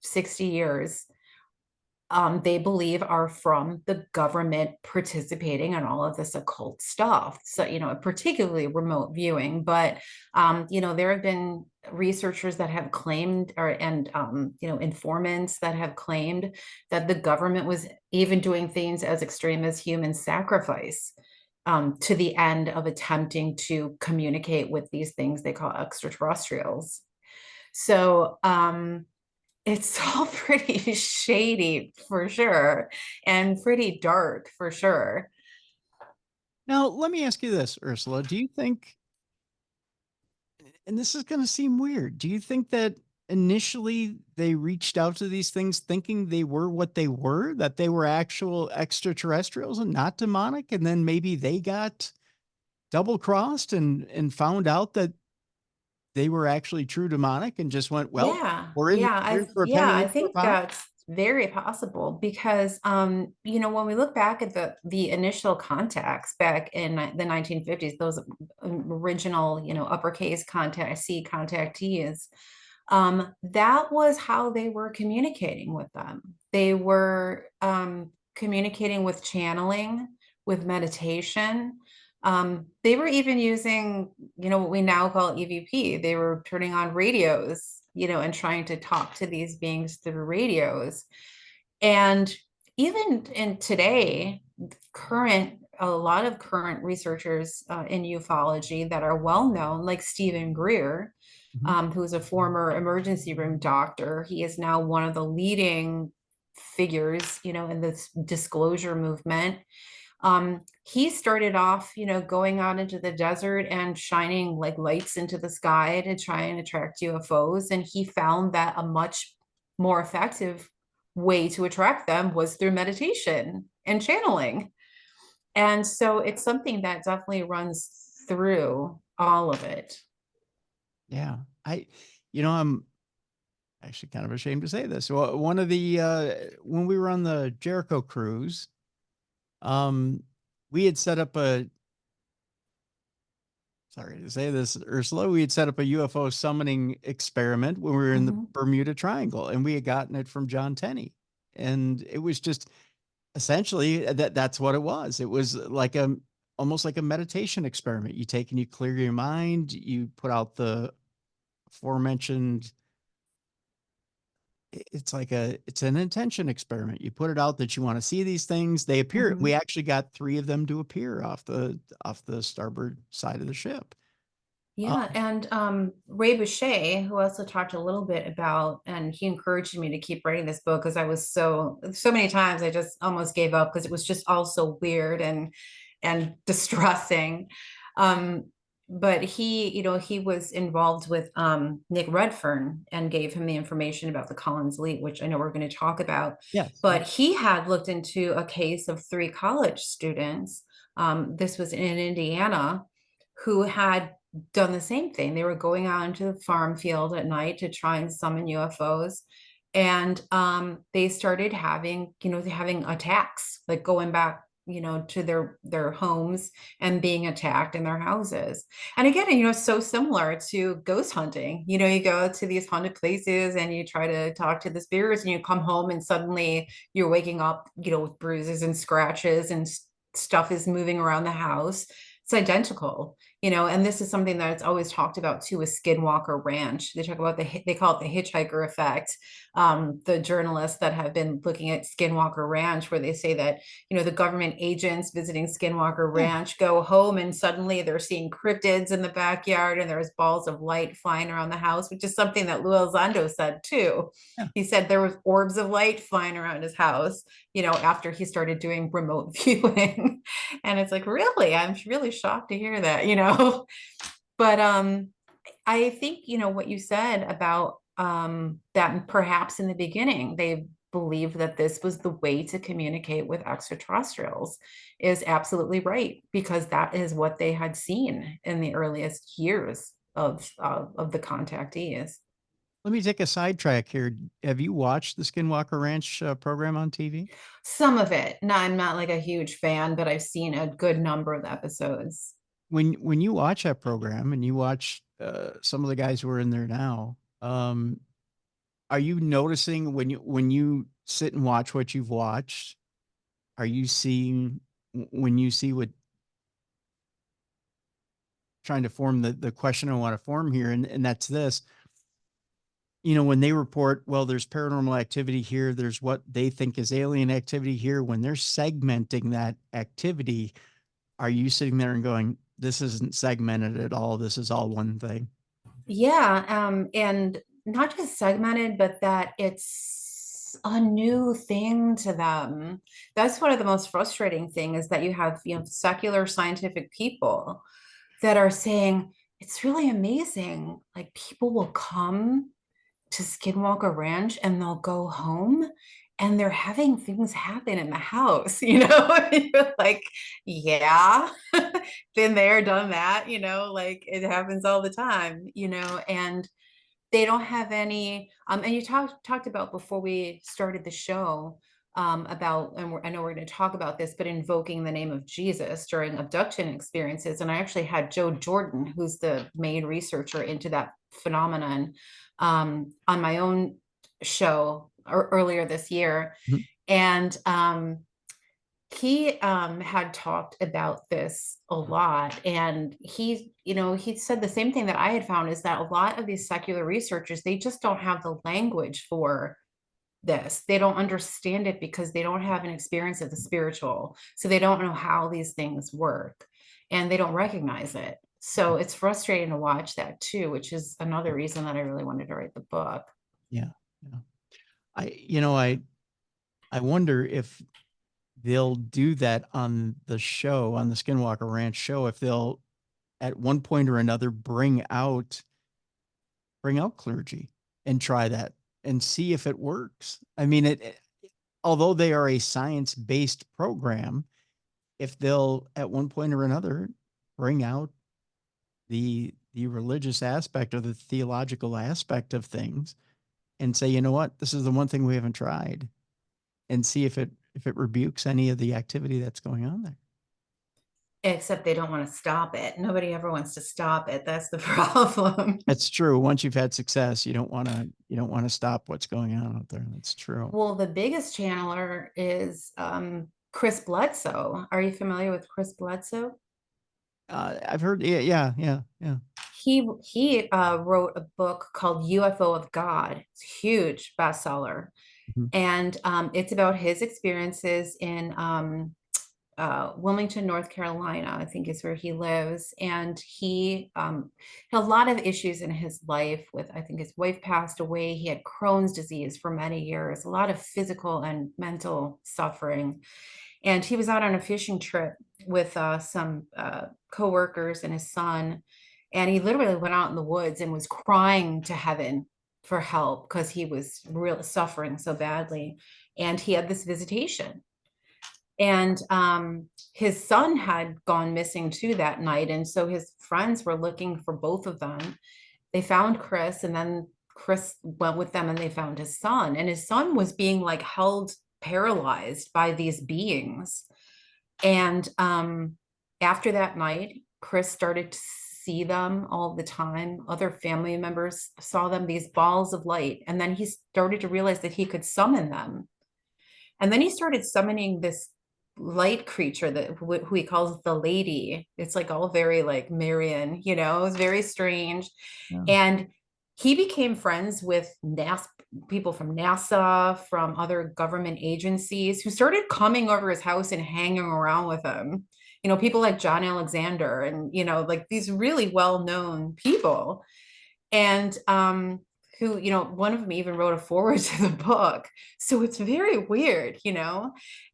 60 years, they believe are from the government participating in all of this occult stuff. So, particularly remote viewing, but, there have been researchers that have claimed informants that have claimed that the government was even doing things as extreme as human sacrifice, to the end of attempting to communicate with these things they call extraterrestrials. So, it's all pretty shady for sure, and pretty dark for sure. Now, let me ask you this, Ursula. Do you think, and this is going to seem weird, do you think that initially they reached out to these things thinking they were what they were, that they were actual extraterrestrials and not demonic? And then maybe they got double crossed and found out that they were actually true demonic and just went, well, Yeah, we're in for a penny, I in for a think pound. that's very possible because when we look back at the initial contacts back in the 1950s, those original, uppercase contact C contactees, that was how they were communicating with them. They were communicating with channeling, with meditation. They were even using, what we now call EVP. They were turning on radios, and trying to talk to these beings through radios. And even in today, a lot of current researchers in ufology that are well known, like Stephen Greer, Mhm. who's a former emergency room doctor. He is now one of the leading figures, in this disclosure movement. He started off, going out into the desert and shining like lights into the sky to try and attract UFOs. And he found that a much more effective way to attract them was through meditation and channeling. And so it's something that definitely runs through all of it. Yeah. I'm actually kind of ashamed to say this. Well, one of the, when we were on the Jericho cruise, um, we had set up sorry to say this, Ursula, we had set up a UFO summoning experiment when we were in the Mhm. Bermuda Triangle, and we had gotten it from John Tenney. And it was just essentially that's what it was. It was like almost like a meditation experiment. You take and you clear your mind, you put out the aforementioned, it's an intention experiment. You put it out that you want to see these things. They appear. We Mhm. actually got 3 of them to appear off the starboard side of the ship. Yeah, and Ray Boucher, who also talked a little bit about, and he encouraged me to keep writing this book because I was so many times I just almost gave up because it was just all so weird and distressing. Um, but he was involved with Nick Redfern and gave him the information about the collinselite, which I know we're going to talk about. Yes. But he had looked into a case of 3 college students. This was in Indiana, who had done the same thing. They were going out into the farm field at night to try and summon UFOs. And they started having attacks, like going back, to their homes and being attacked in their houses. And again, so similar to ghost hunting. You go to these haunted places and you try to talk to the spirits, and you come home and suddenly you're waking up, with bruises and scratches and stuff is moving around the house. It's identical, and this is something that it's always talked about too, with Skinwalker Ranch. They talk about they call it the hitchhiker effect. The journalists that have been looking at Skinwalker Ranch, where they say that, the government agents visiting Skinwalker Yeah. Ranch go home and suddenly they're seeing cryptids in the backyard and there's balls of light flying around the house, which is something that Lou Elizondo said too. Yeah. He said there was orbs of light flying around his house, after he started doing remote viewing. And it's like, really, I'm really shocked to hear that. But I think, what you said about that perhaps in the beginning they believed that this was the way to communicate with extraterrestrials is absolutely right, because that is what they had seen in the earliest years of the contactees. Let me take a sidetrack here. Have you watched the Skinwalker Ranch program on TV? Some of it. No, I'm not like a huge fan, but I've seen a good number of episodes. When you watch that program and you watch some of the guys who are in there now, are you noticing when you sit and watch what you've watched? Are you seeing when you see what trying to form the question I want to form here, and that's this? You know, when they report, well, there's paranormal activity here, there's what they think is alien activity here. When they're segmenting that activity, are you sitting there and going, this isn't segmented at all? This is all one thing. Yeah, and not just segmented, but that it's a new thing to them. That's one of the most frustrating thing is that you have, secular scientific people that are saying it's really amazing. Like people will come to Skinwalker Ranch and they'll go home and they're having things happen in the house, And you're like, yeah, been there, done that, like it happens all the time, and they don't have any and you talked about before we started the show about, and I know we're going to talk about this, but invoking the name of Jesus during abduction experiences. And I actually had Joe Jordan, who's the main researcher into that phenomenon, on my own show earlier this year. Mhm. And he had talked about this a lot, and he said the same thing that I had found, is that a lot of these secular researchers, they just don't have the language for this. They don't understand it because they don't have an experience of the spiritual, so they don't know how these things work, and they don't recognize it. So it's frustrating to watch that too, which is another reason that I really wanted to write the book. Yeah. Yeah. I wonder if they'll do that on the show, on the Skinwalker Ranch show, if they'll at one point or another bring out clergy and try that and see if it works. I mean, although they are a science-based program, if they'll at one point or another bring out the religious aspect or the theological aspect of things and say, you know what, this is the one thing we haven't tried, and see if it rebukes any of the activity that's going on there. Except they don't want to stop it. Nobody ever wants to stop it. That's the problem. That's true. Once you've had success, you don't want to stop what's going on out there. That's true. Well, the biggest channeler is Chris Bledsoe. Are you familiar with Chris Bledsoe? I've heard. Yeah, yeah, yeah, yeah. He wrote a book called UFO of God. It's a huge bestseller, Mhm. and it's about his experiences in Wilmington, North Carolina, I think is where he lives. And he had a lot of issues in his life with, I think his wife passed away. He had Crohn's disease for many years, a lot of physical and mental suffering. And he was out on a fishing trip with some coworkers and his son. And he literally went out in the woods and was crying to heaven for help because he was really suffering so badly. And he had this visitation, and his son had gone missing too that night. And so his friends were looking for both of them. They found Chris, and then Chris went with them and they found his son. And his son was being like held paralyzed by these beings. And after that night, Chris started to see them all the time. Other family members saw them, these balls of light. And then he started to realize that he could summon them. And then he started summoning this light creature that who he calls the lady. It's like all very like Marian, it was very strange. Yeah. And he became friends with NASA, people from NASA, from other government agencies, who started coming over his house and hanging around with him. People like John Alexander and, like these really well-known people. And who, one of them even wrote a foreword to the book. So it's very weird,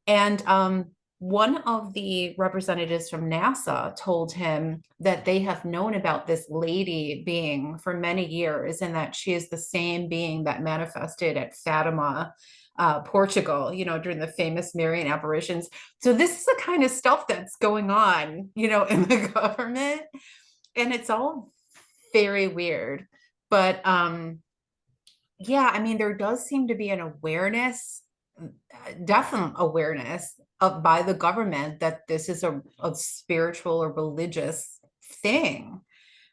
and one of the representatives from NASA told him that they have known about this lady being for many years, and that she is the same being that manifested at Fatima, Portugal, during the famous Marian apparitions. So this is the kind of stuff that's going on, in the government, and it's all very weird. But yeah, I mean, there does seem to be an awareness, definite awareness of by the government that this is a spiritual or religious thing.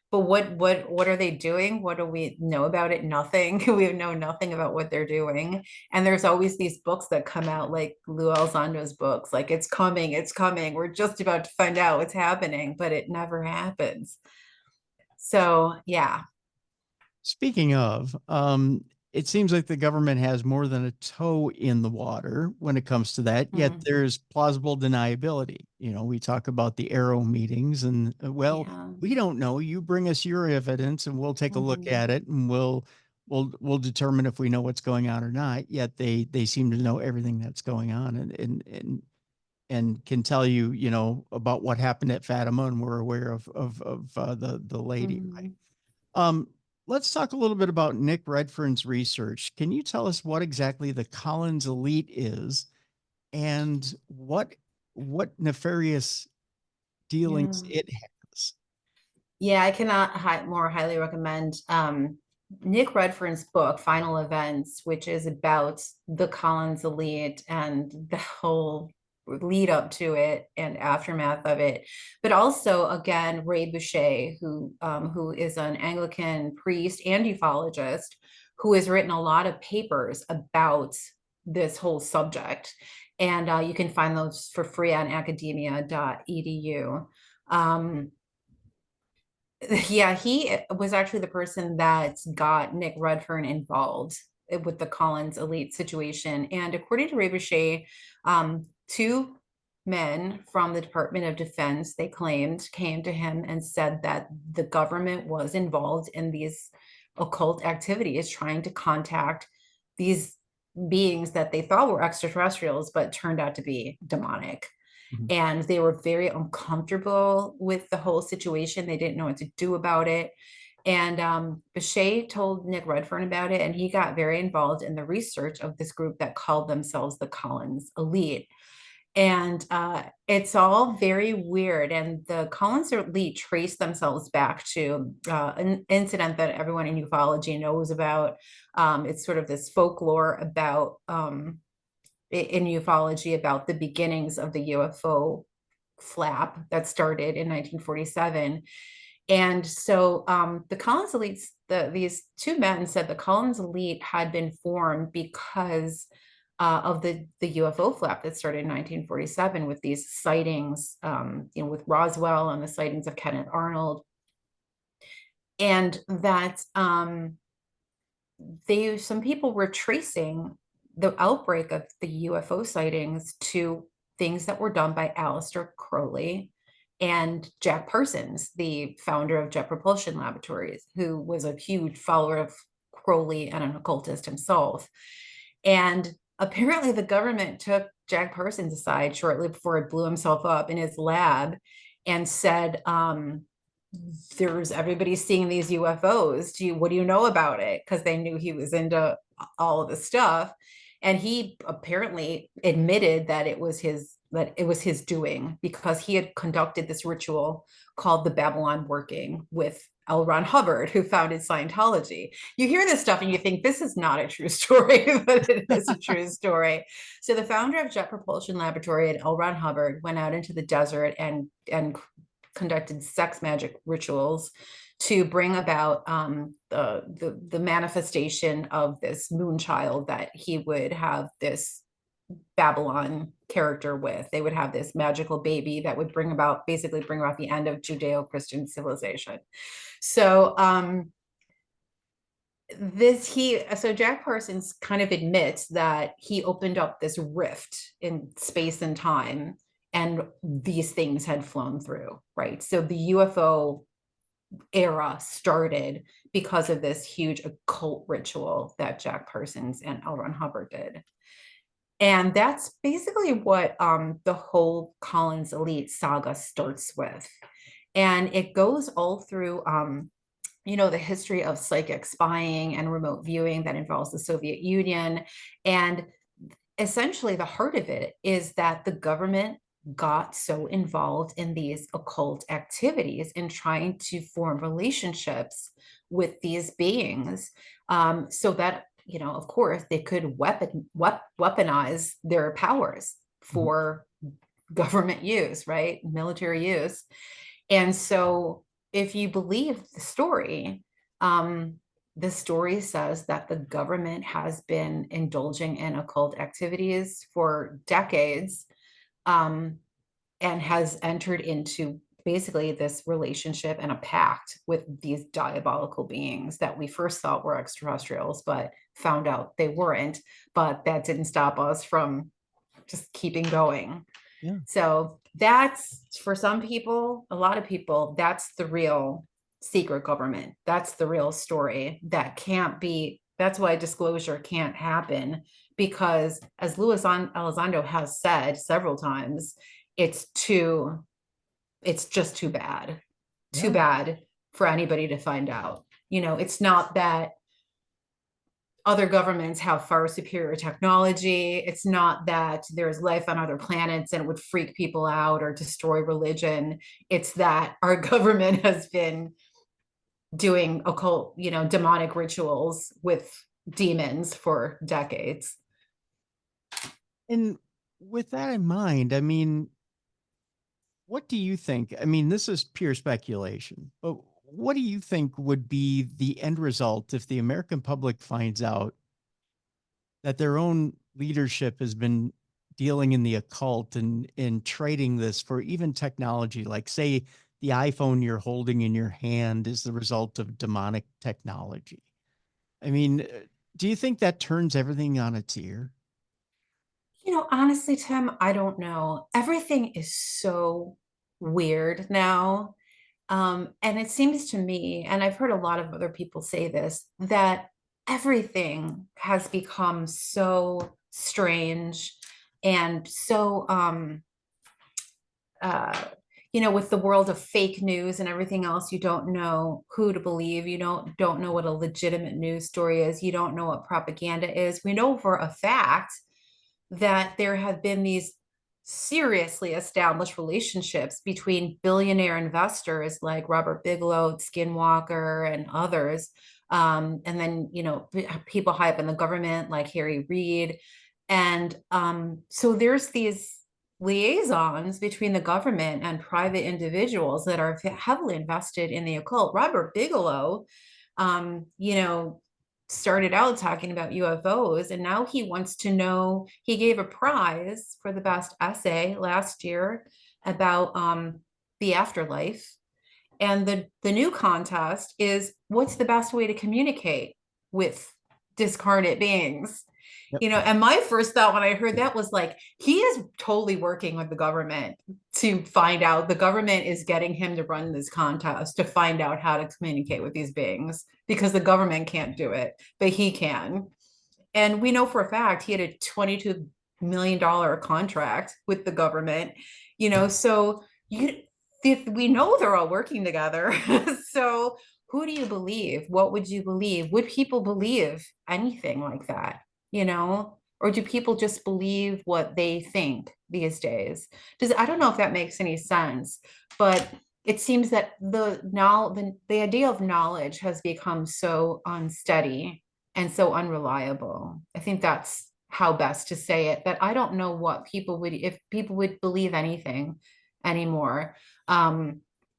But what are they doing? What do we know about it? Nothing. We know nothing about what they're doing. And there's always these books that come out, like Lou Elizondo's books, like it's coming, it's coming. We're just about to find out what's happening, but it never happens. So yeah. Speaking of, it seems like the government has more than a toe in the water when it comes to that, yet Mm, there's plausible deniability. We talk about the arrow meetings and, well, yeah. we don't know. You bring us your evidence and we'll take a look Mhm. at it and we'll determine if we know what's going on or not. Yet they seem to know everything that's going on and can tell you, about what happened at Fatima, and we're aware of the lady, right? Mhm. Um, let's talk a little bit about Nick Redfern's research. Can you tell us what exactly the Collins Elite is and what nefarious dealings Yeah. it has? Yeah, I cannot more highly recommend Nick Redfern's book, Final Events, which is about the Collins Elite and the whole lead up to it and aftermath of it. But also, again, Ray Boucher, who is an Anglican priest and ufologist, who has written a lot of papers about this whole subject. And you can find those for free on academia.edu. Yeah, he was actually the person that got Nick Redfern involved with the Collins Elite situation. And according to Ray, two men from the Department of Defense, they claimed, came to him and said that the government was involved in these occult activities, trying to contact these beings that they thought were extraterrestrials, but turned out to be demonic, Mhm. and they were very uncomfortable with the whole situation. They didn't know what to do about it. And Bechet told Nick Redfern about it, and he got very involved in the research of this group that called themselves the Collins Elite. And it's all very weird. And the Collins Elite traced themselves back to an incident that everyone in ufology knows about. It's sort of this folklore about in ufology about the beginnings of the UFO flap that started in 1947. And so the Collins Elites, these two men said the Collins Elite had been formed because of the UFO flap that started in 1947 with these sightings, with Roswell and the sightings of Kenneth Arnold. And that some people were tracing the outbreak of the UFO sightings to things that were done by Aleister Crowley and Jack Parsons, the founder of Jet Propulsion Laboratories, who was a huge follower of Crowley and an occultist himself. And apparently the government took Jack Parsons aside shortly before he blew himself up in his lab and said, there's everybody's seeing these UFOs. What do you know about it? Because they knew he was into all of the stuff. And he apparently admitted that it was his doing, because he had conducted this ritual called the Babylon Working with L. Ron Hubbard, who founded Scientology. You hear this stuff and you think this is not a true story, but it is a true story. So the founder of Jet Propulsion Laboratory and L. Ron Hubbard went out into the desert and conducted sex magic rituals to bring about the manifestation of this moon child that he would have this Babylon character with. They would have this magical baby that would basically bring about the end of Judeo-Christian civilization. So so Jack Parsons kind of admits that he opened up this rift in space and time, and these things had flown through, right? So the UFO era started because of this huge occult ritual that Jack Parsons and L. Ron Hubbard did. And that's basically what the whole Collinselite saga starts with. And it goes all through the history of psychic spying and remote viewing that involves the Soviet Union. And essentially, the heart of it is that the government got so involved in these occult activities in trying to form relationships with these beings, so that, of course, they could weaponize their powers Mhm. for government use, right? Military use. And so, if you believe um, the story says that the government has been indulging in occult activities for decades, um, and has entered into basically this relationship and a pact with these diabolical beings that we first thought were extraterrestrials, but found out they weren't. But that didn't stop us from just keeping going. Yeah. So that's, for some people, a lot of people, that's the real secret government. That's the real story that can't be, that's why disclosure can't happen, because as Luis Elizondo has said several times, it's too, it's just too Yeah. bad for anybody to find out. It's not that other governments have far superior technology. It's not that there's life on other planets and it would freak people out or destroy religion. It's that our government has been doing occult, demonic rituals with demons for decades. And with that in mind, I mean, what do you think? I mean, this is pure speculation, but what do you think would be the end result if the American public finds out that their own leadership has been dealing in the occult and trading this for even technology? Like, say, the iPhone you're holding in your hand is the result of demonic technology. I mean, do you think that turns everything on its ear? Honestly, Tim, I don't know. Everything is so weird now. And it seems to me, and I've heard a lot of other people say this, that everything has become so strange and so, uh, with the world of fake news and everything else, you don't know who to believe. You don't know what a legitimate news story is. You don't know what propaganda is. We know for a fact that there have been these seriously established relationships between billionaire investors like Robert Bigelow, Skinwalker, and others. And then, people high up in the government like Harry Reid. And so there's these liaisons between the government and private individuals that are heavily invested in the occult. Robert Bigelow, um, you know, started out talking about UFOs, and now he wants to know. He gave a prize for the best essay last year about the afterlife, and the new contest is what's the best way to communicate with discarnate beings. Yep. And my first thought when I heard that was like, he is totally working with the government to find out. The government is getting him to run this contest to find out how to communicate with these beings, because the government can't do it, but he can. And we know for a fact he had a $22 million contract with the government, so you we know they're all working together. So who do you believe? What would you believe? Would people believe anything like that? Or do people just believe what they think these days? I don't know if that makes any sense, but it seems that the idea of knowledge has become so unsteady and so unreliable. I think that's how best to say it, that I don't know what people would, if people would believe anything anymore.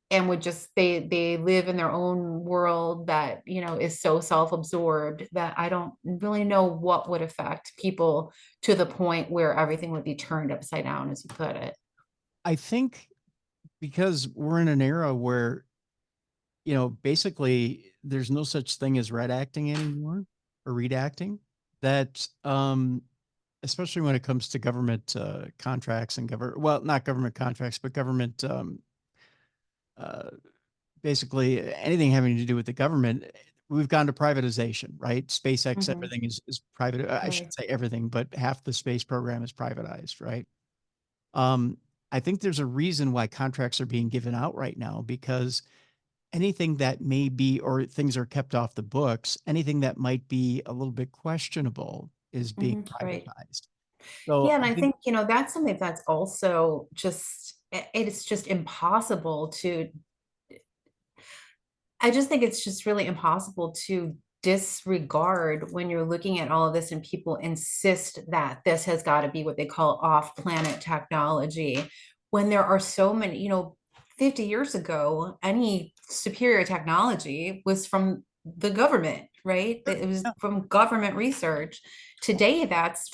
And would just, they live in their own world that, is so self-absorbed that I don't really know what would affect people to the point where everything would be turned upside down, as you put it. I think because we're in an era where, basically there's no such thing as red acting anymore or read acting, that especially when it comes to government contracts and well, not government contracts, but government uh, basically anything having to do with the government. we've gone to privatization, right? SpaceX, Hmm. everything is private. I should Right. say everything, but half the space program is privatized, right? Um, I think there's a reason why contracts are being given out right now, because anything that may be, or things are kept off the books, anything that might be a little bit questionable is being Hmm. Right. privatized. So Yeah, and I I think, think, that's something that's also just it's just impossible to I just think it's just really impossible to disregard when you're looking at all of this and people insist that this has got to be what they call off-planet technology when there are so many, 50 years ago, any superior technology was from the government, right? It was yeah, from government research. Today, that's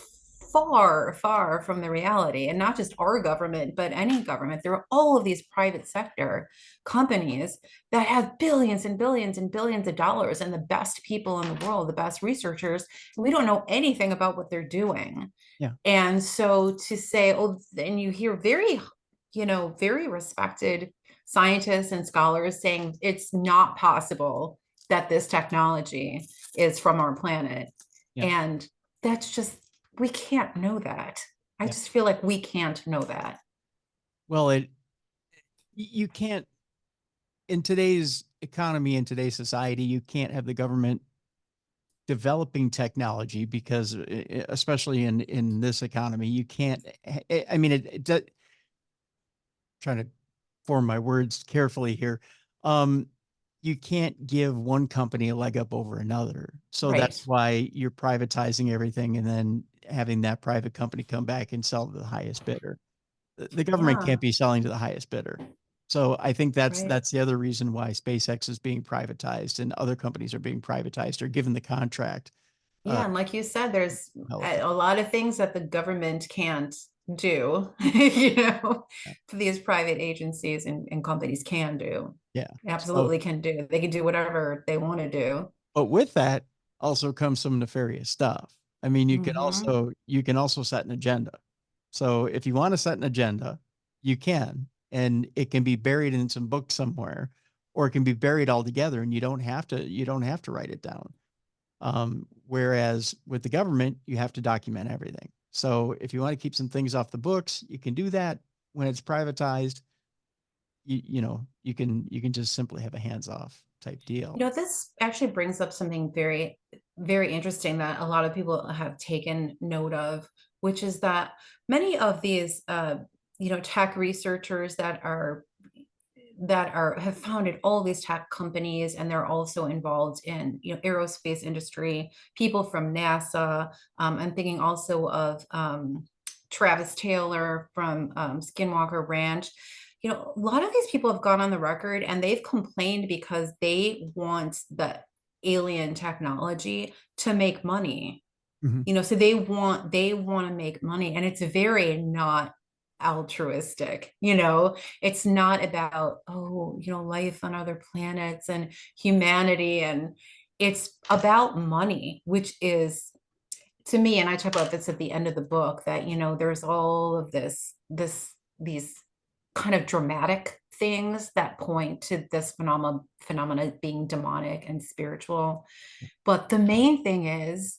far, far from the reality, and not just our government, but any government. There are all of these private sector companies that have billions and billions and billions of dollars and the best people in the world, the best researchers. We don't know anything about what they're doing. yeah, And so to say, oh, and you hear very, very respected scientists and scholars saying it's not possible that this technology is from our planet. yeah, And that's just, we can't know that. I yeah. just feel like we can't know that. Well, you can't, in today's economy, in today's society, you can't have the government developing technology, because especially in this economy, you can't, I mean, trying to form my words carefully here. Um, you can't give one company a leg up over another. So that's Right. why you're privatizing everything and then having that private company come back and sell to the highest bidder. The government Yeah. can't be selling to the highest bidder. So I think that's Right. that's the other reason why SpaceX is being privatized and other companies are being privatized or given the contract uh, Yeah, and like you said, there's develop a it. lot of things that the government can't do, Yeah. these private agencies and companies can do. Yeah. So, Absolutely can do. They can do whatever they want to do. but with that also comes some nefarious stuff. I mean, Hmm. you can also set an agenda. So if you want to set an agenda, you can, and it can be buried in some book somewhere, or it can be buried altogether, and you don't have to write it down. Whereas with the government, you have to document everything. So if you want to keep some things off the books, you can do that. When it's privatized, you can just simply have a hands off type deal. This actually brings up something very, very interesting that a lot of people have taken note of, which is that many of these, tech researchers that are have founded all these tech companies, and they're also involved in aerospace industry, people from NASA. I'm thinking also of Travis Taylor from Skinwalker Ranch. A lot of these people have gone on the record and they've complained because they want the alien technology to make money. Mhm. So they want to make money, and it's very not altruistic. It's not about, oh, life on other planets and humanity, and it's about money, which is, to me, and I talk about this at the end of the book, that there's all of these kind of dramatic things that point to this phenomena being demonic and spiritual, but the main thing is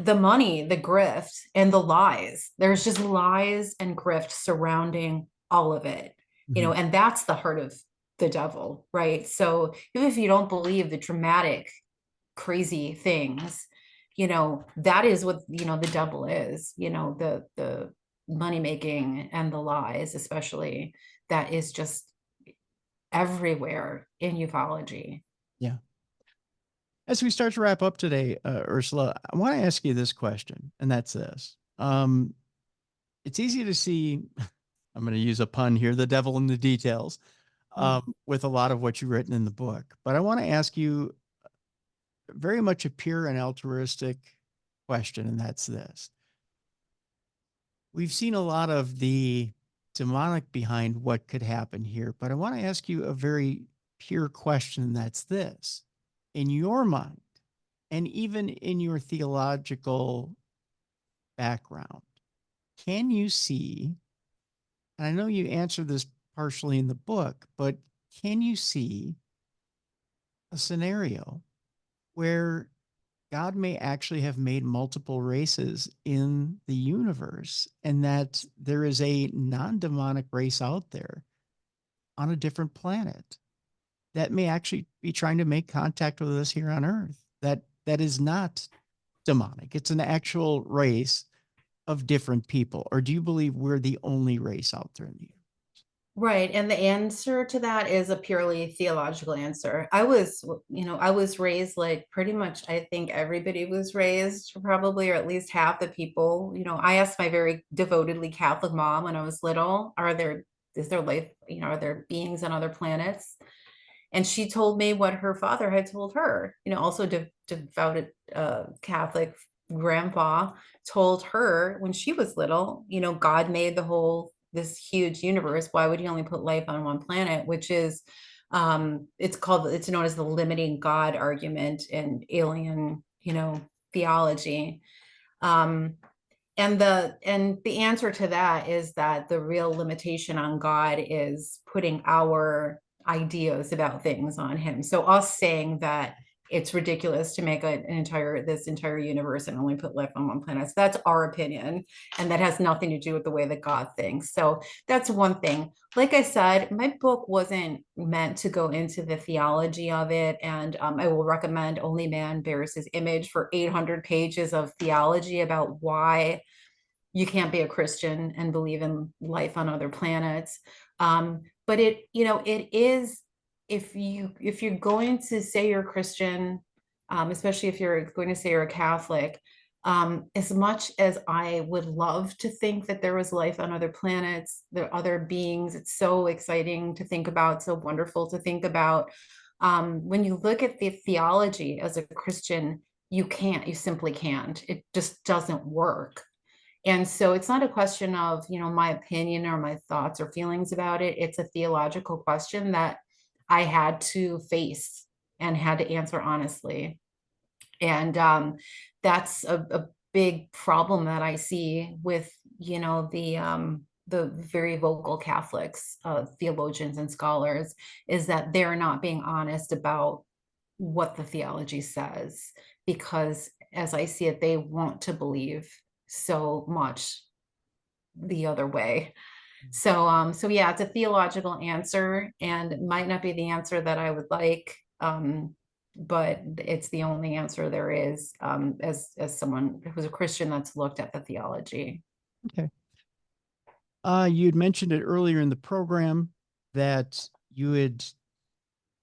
the money, the grift, and the lies. There's just lies and grift surrounding all of it, Mhm. and that's the heart of the devil, right? So even if you don't believe the dramatic, crazy things, that is what, the devil is, the money making and the lies, especially, that is just everywhere in ufology. Yeah. As we start to wrap up today, Ursula, I want to ask you this question, and that's this. It's easy to see, I'm going to use a pun here, the devil in the details, Mm. with a lot of what you've written in the book. But I want to ask you very much a pure and altruistic question, and that's this. We've seen a lot of the demonic behind what could happen here, but I want to ask you a very pure question, and that's this. In your mind, and even in your theological background, can you see, and I know you answer this partially in the book, but can you see a scenario where God may actually have made multiple races in the universe, and that there is a non demonic race out there on a different planet that may actually be trying to make contact with us here on Earth. That is not demonic. It's an actual race of different people. Or do you believe we're the only race out there in the universe? Right. And the answer to that is a purely theological answer. I was raised like pretty much, I think everybody was raised, probably, or at least half the people. I asked my very devotedly Catholic mom when I was little, is there life, are there beings on other planets? And she told me what her father had told her, also devoted Catholic grandpa told her when she was little, God made this huge universe. Why would he only put life on one planet? Which is, it's known as the limiting God argument in alien, theology. Um, and the answer to that is that the real limitation on God is putting our ideas about things on him. So us saying that it's ridiculous to make this entire universe and only put life on one planet. So that's our opinion. And that has nothing to do with the way that God thinks. So that's one thing. Like I said, my book wasn't meant to go into the theology of it. And I will recommend Only Man Bears His Image for 800 pages of theology about why you can't be a Christian and believe in life on other planets. But it is, if you're going to say you're a Christian, especially if you're going to say you're a Catholic, as much as I would love to think that there was life on other planets, there are other beings, it's so exciting to think about, so wonderful to think about. When you look at the theology as a Christian, you simply can't. It just doesn't work. And so it's not a question of, my opinion or my thoughts or feelings about it. It's a theological question that I had to face and had to answer honestly. And that's a big problem that I see with, the very vocal Catholics, theologians and scholars, is that they're not being honest about what the theology says, because as I see it, they want to believe so much the other way. So yeah, it's a theological answer, and it might not be the answer that I would like, but it's the only answer there is, as someone who's a Christian that's looked at the theology. Okay. You'd mentioned it earlier in the program that you had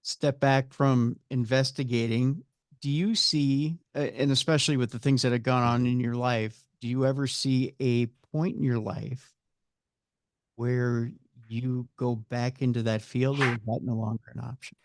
stepped back from investigating. Do you see, and especially with the things that have gone on in your life, do you ever see a point in your life where you go back into that field, or is that no longer an option?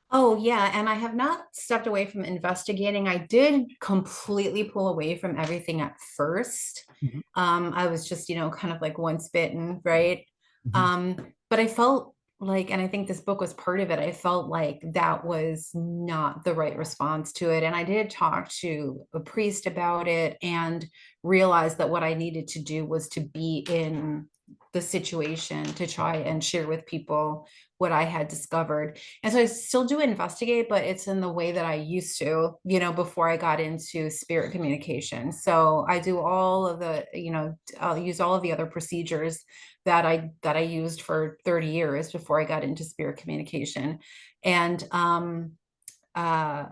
Oh, yeah. And I have not stepped away from investigating. I did completely pull away from everything at first. Mhm, I was just, kind of like once bitten, right? mhm. Um, but I felt like, and I think this book was part of it, I felt like that was not the right response to it. And I did talk to a priest about it and realized that what I needed to do was to be in the situation to try and share with people what I had discovered. And so I still do investigate, but it's in the way that I used to, before I got into spirit communication. So I do all of the, I'll use all of the other procedures that I used for 30 years before I got into spirit communication. And uh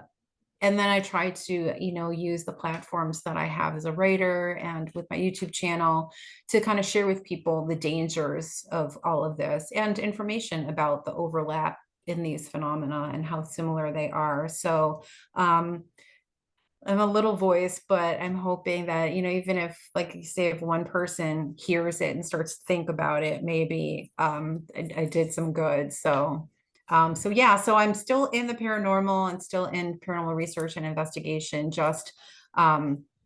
and then I try to, use the platforms that I have as a writer and with my YouTube channel to kind of share with people the dangers of all of this and information about the overlap in these phenomena and how similar they are. So I'm a little voice, but I'm hoping that, even if, like you say, if one person hears it and starts to think about it, maybe I did some good. So yeah, so I'm still in the paranormal and still in paranormal research and investigation, just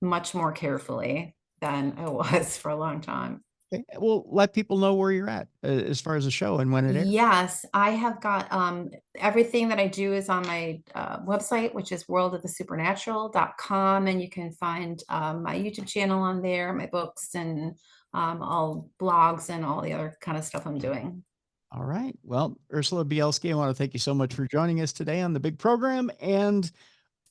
much more carefully than I was for a long time. Okay. Well, let people know where you're at as far as the show and when it airs. Yes, I have got everything that I do is on my website, which is worldofthesupernatural.com, and you can find my YouTube channel on there, my books, and all blogs and all the other kind of stuff I'm doing. All right. Well, Ursula Bielski, I want to thank you so much for joining us today on the big program. And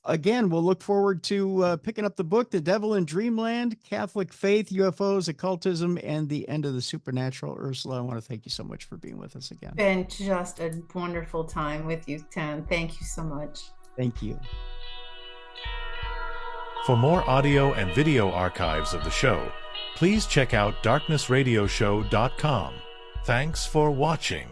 again, we'll look forward to picking up the book, The Devil in Dreamland, Catholic Faith, UFOs, Occultism, and the End of the Supernatural. Ursula, I want to thank you so much for being with us again. Been just a wonderful time with you, Tim. Thank you so much. Thank you. For more audio and video archives of the show, please check out darknessradioshow.com. Thanks for watching.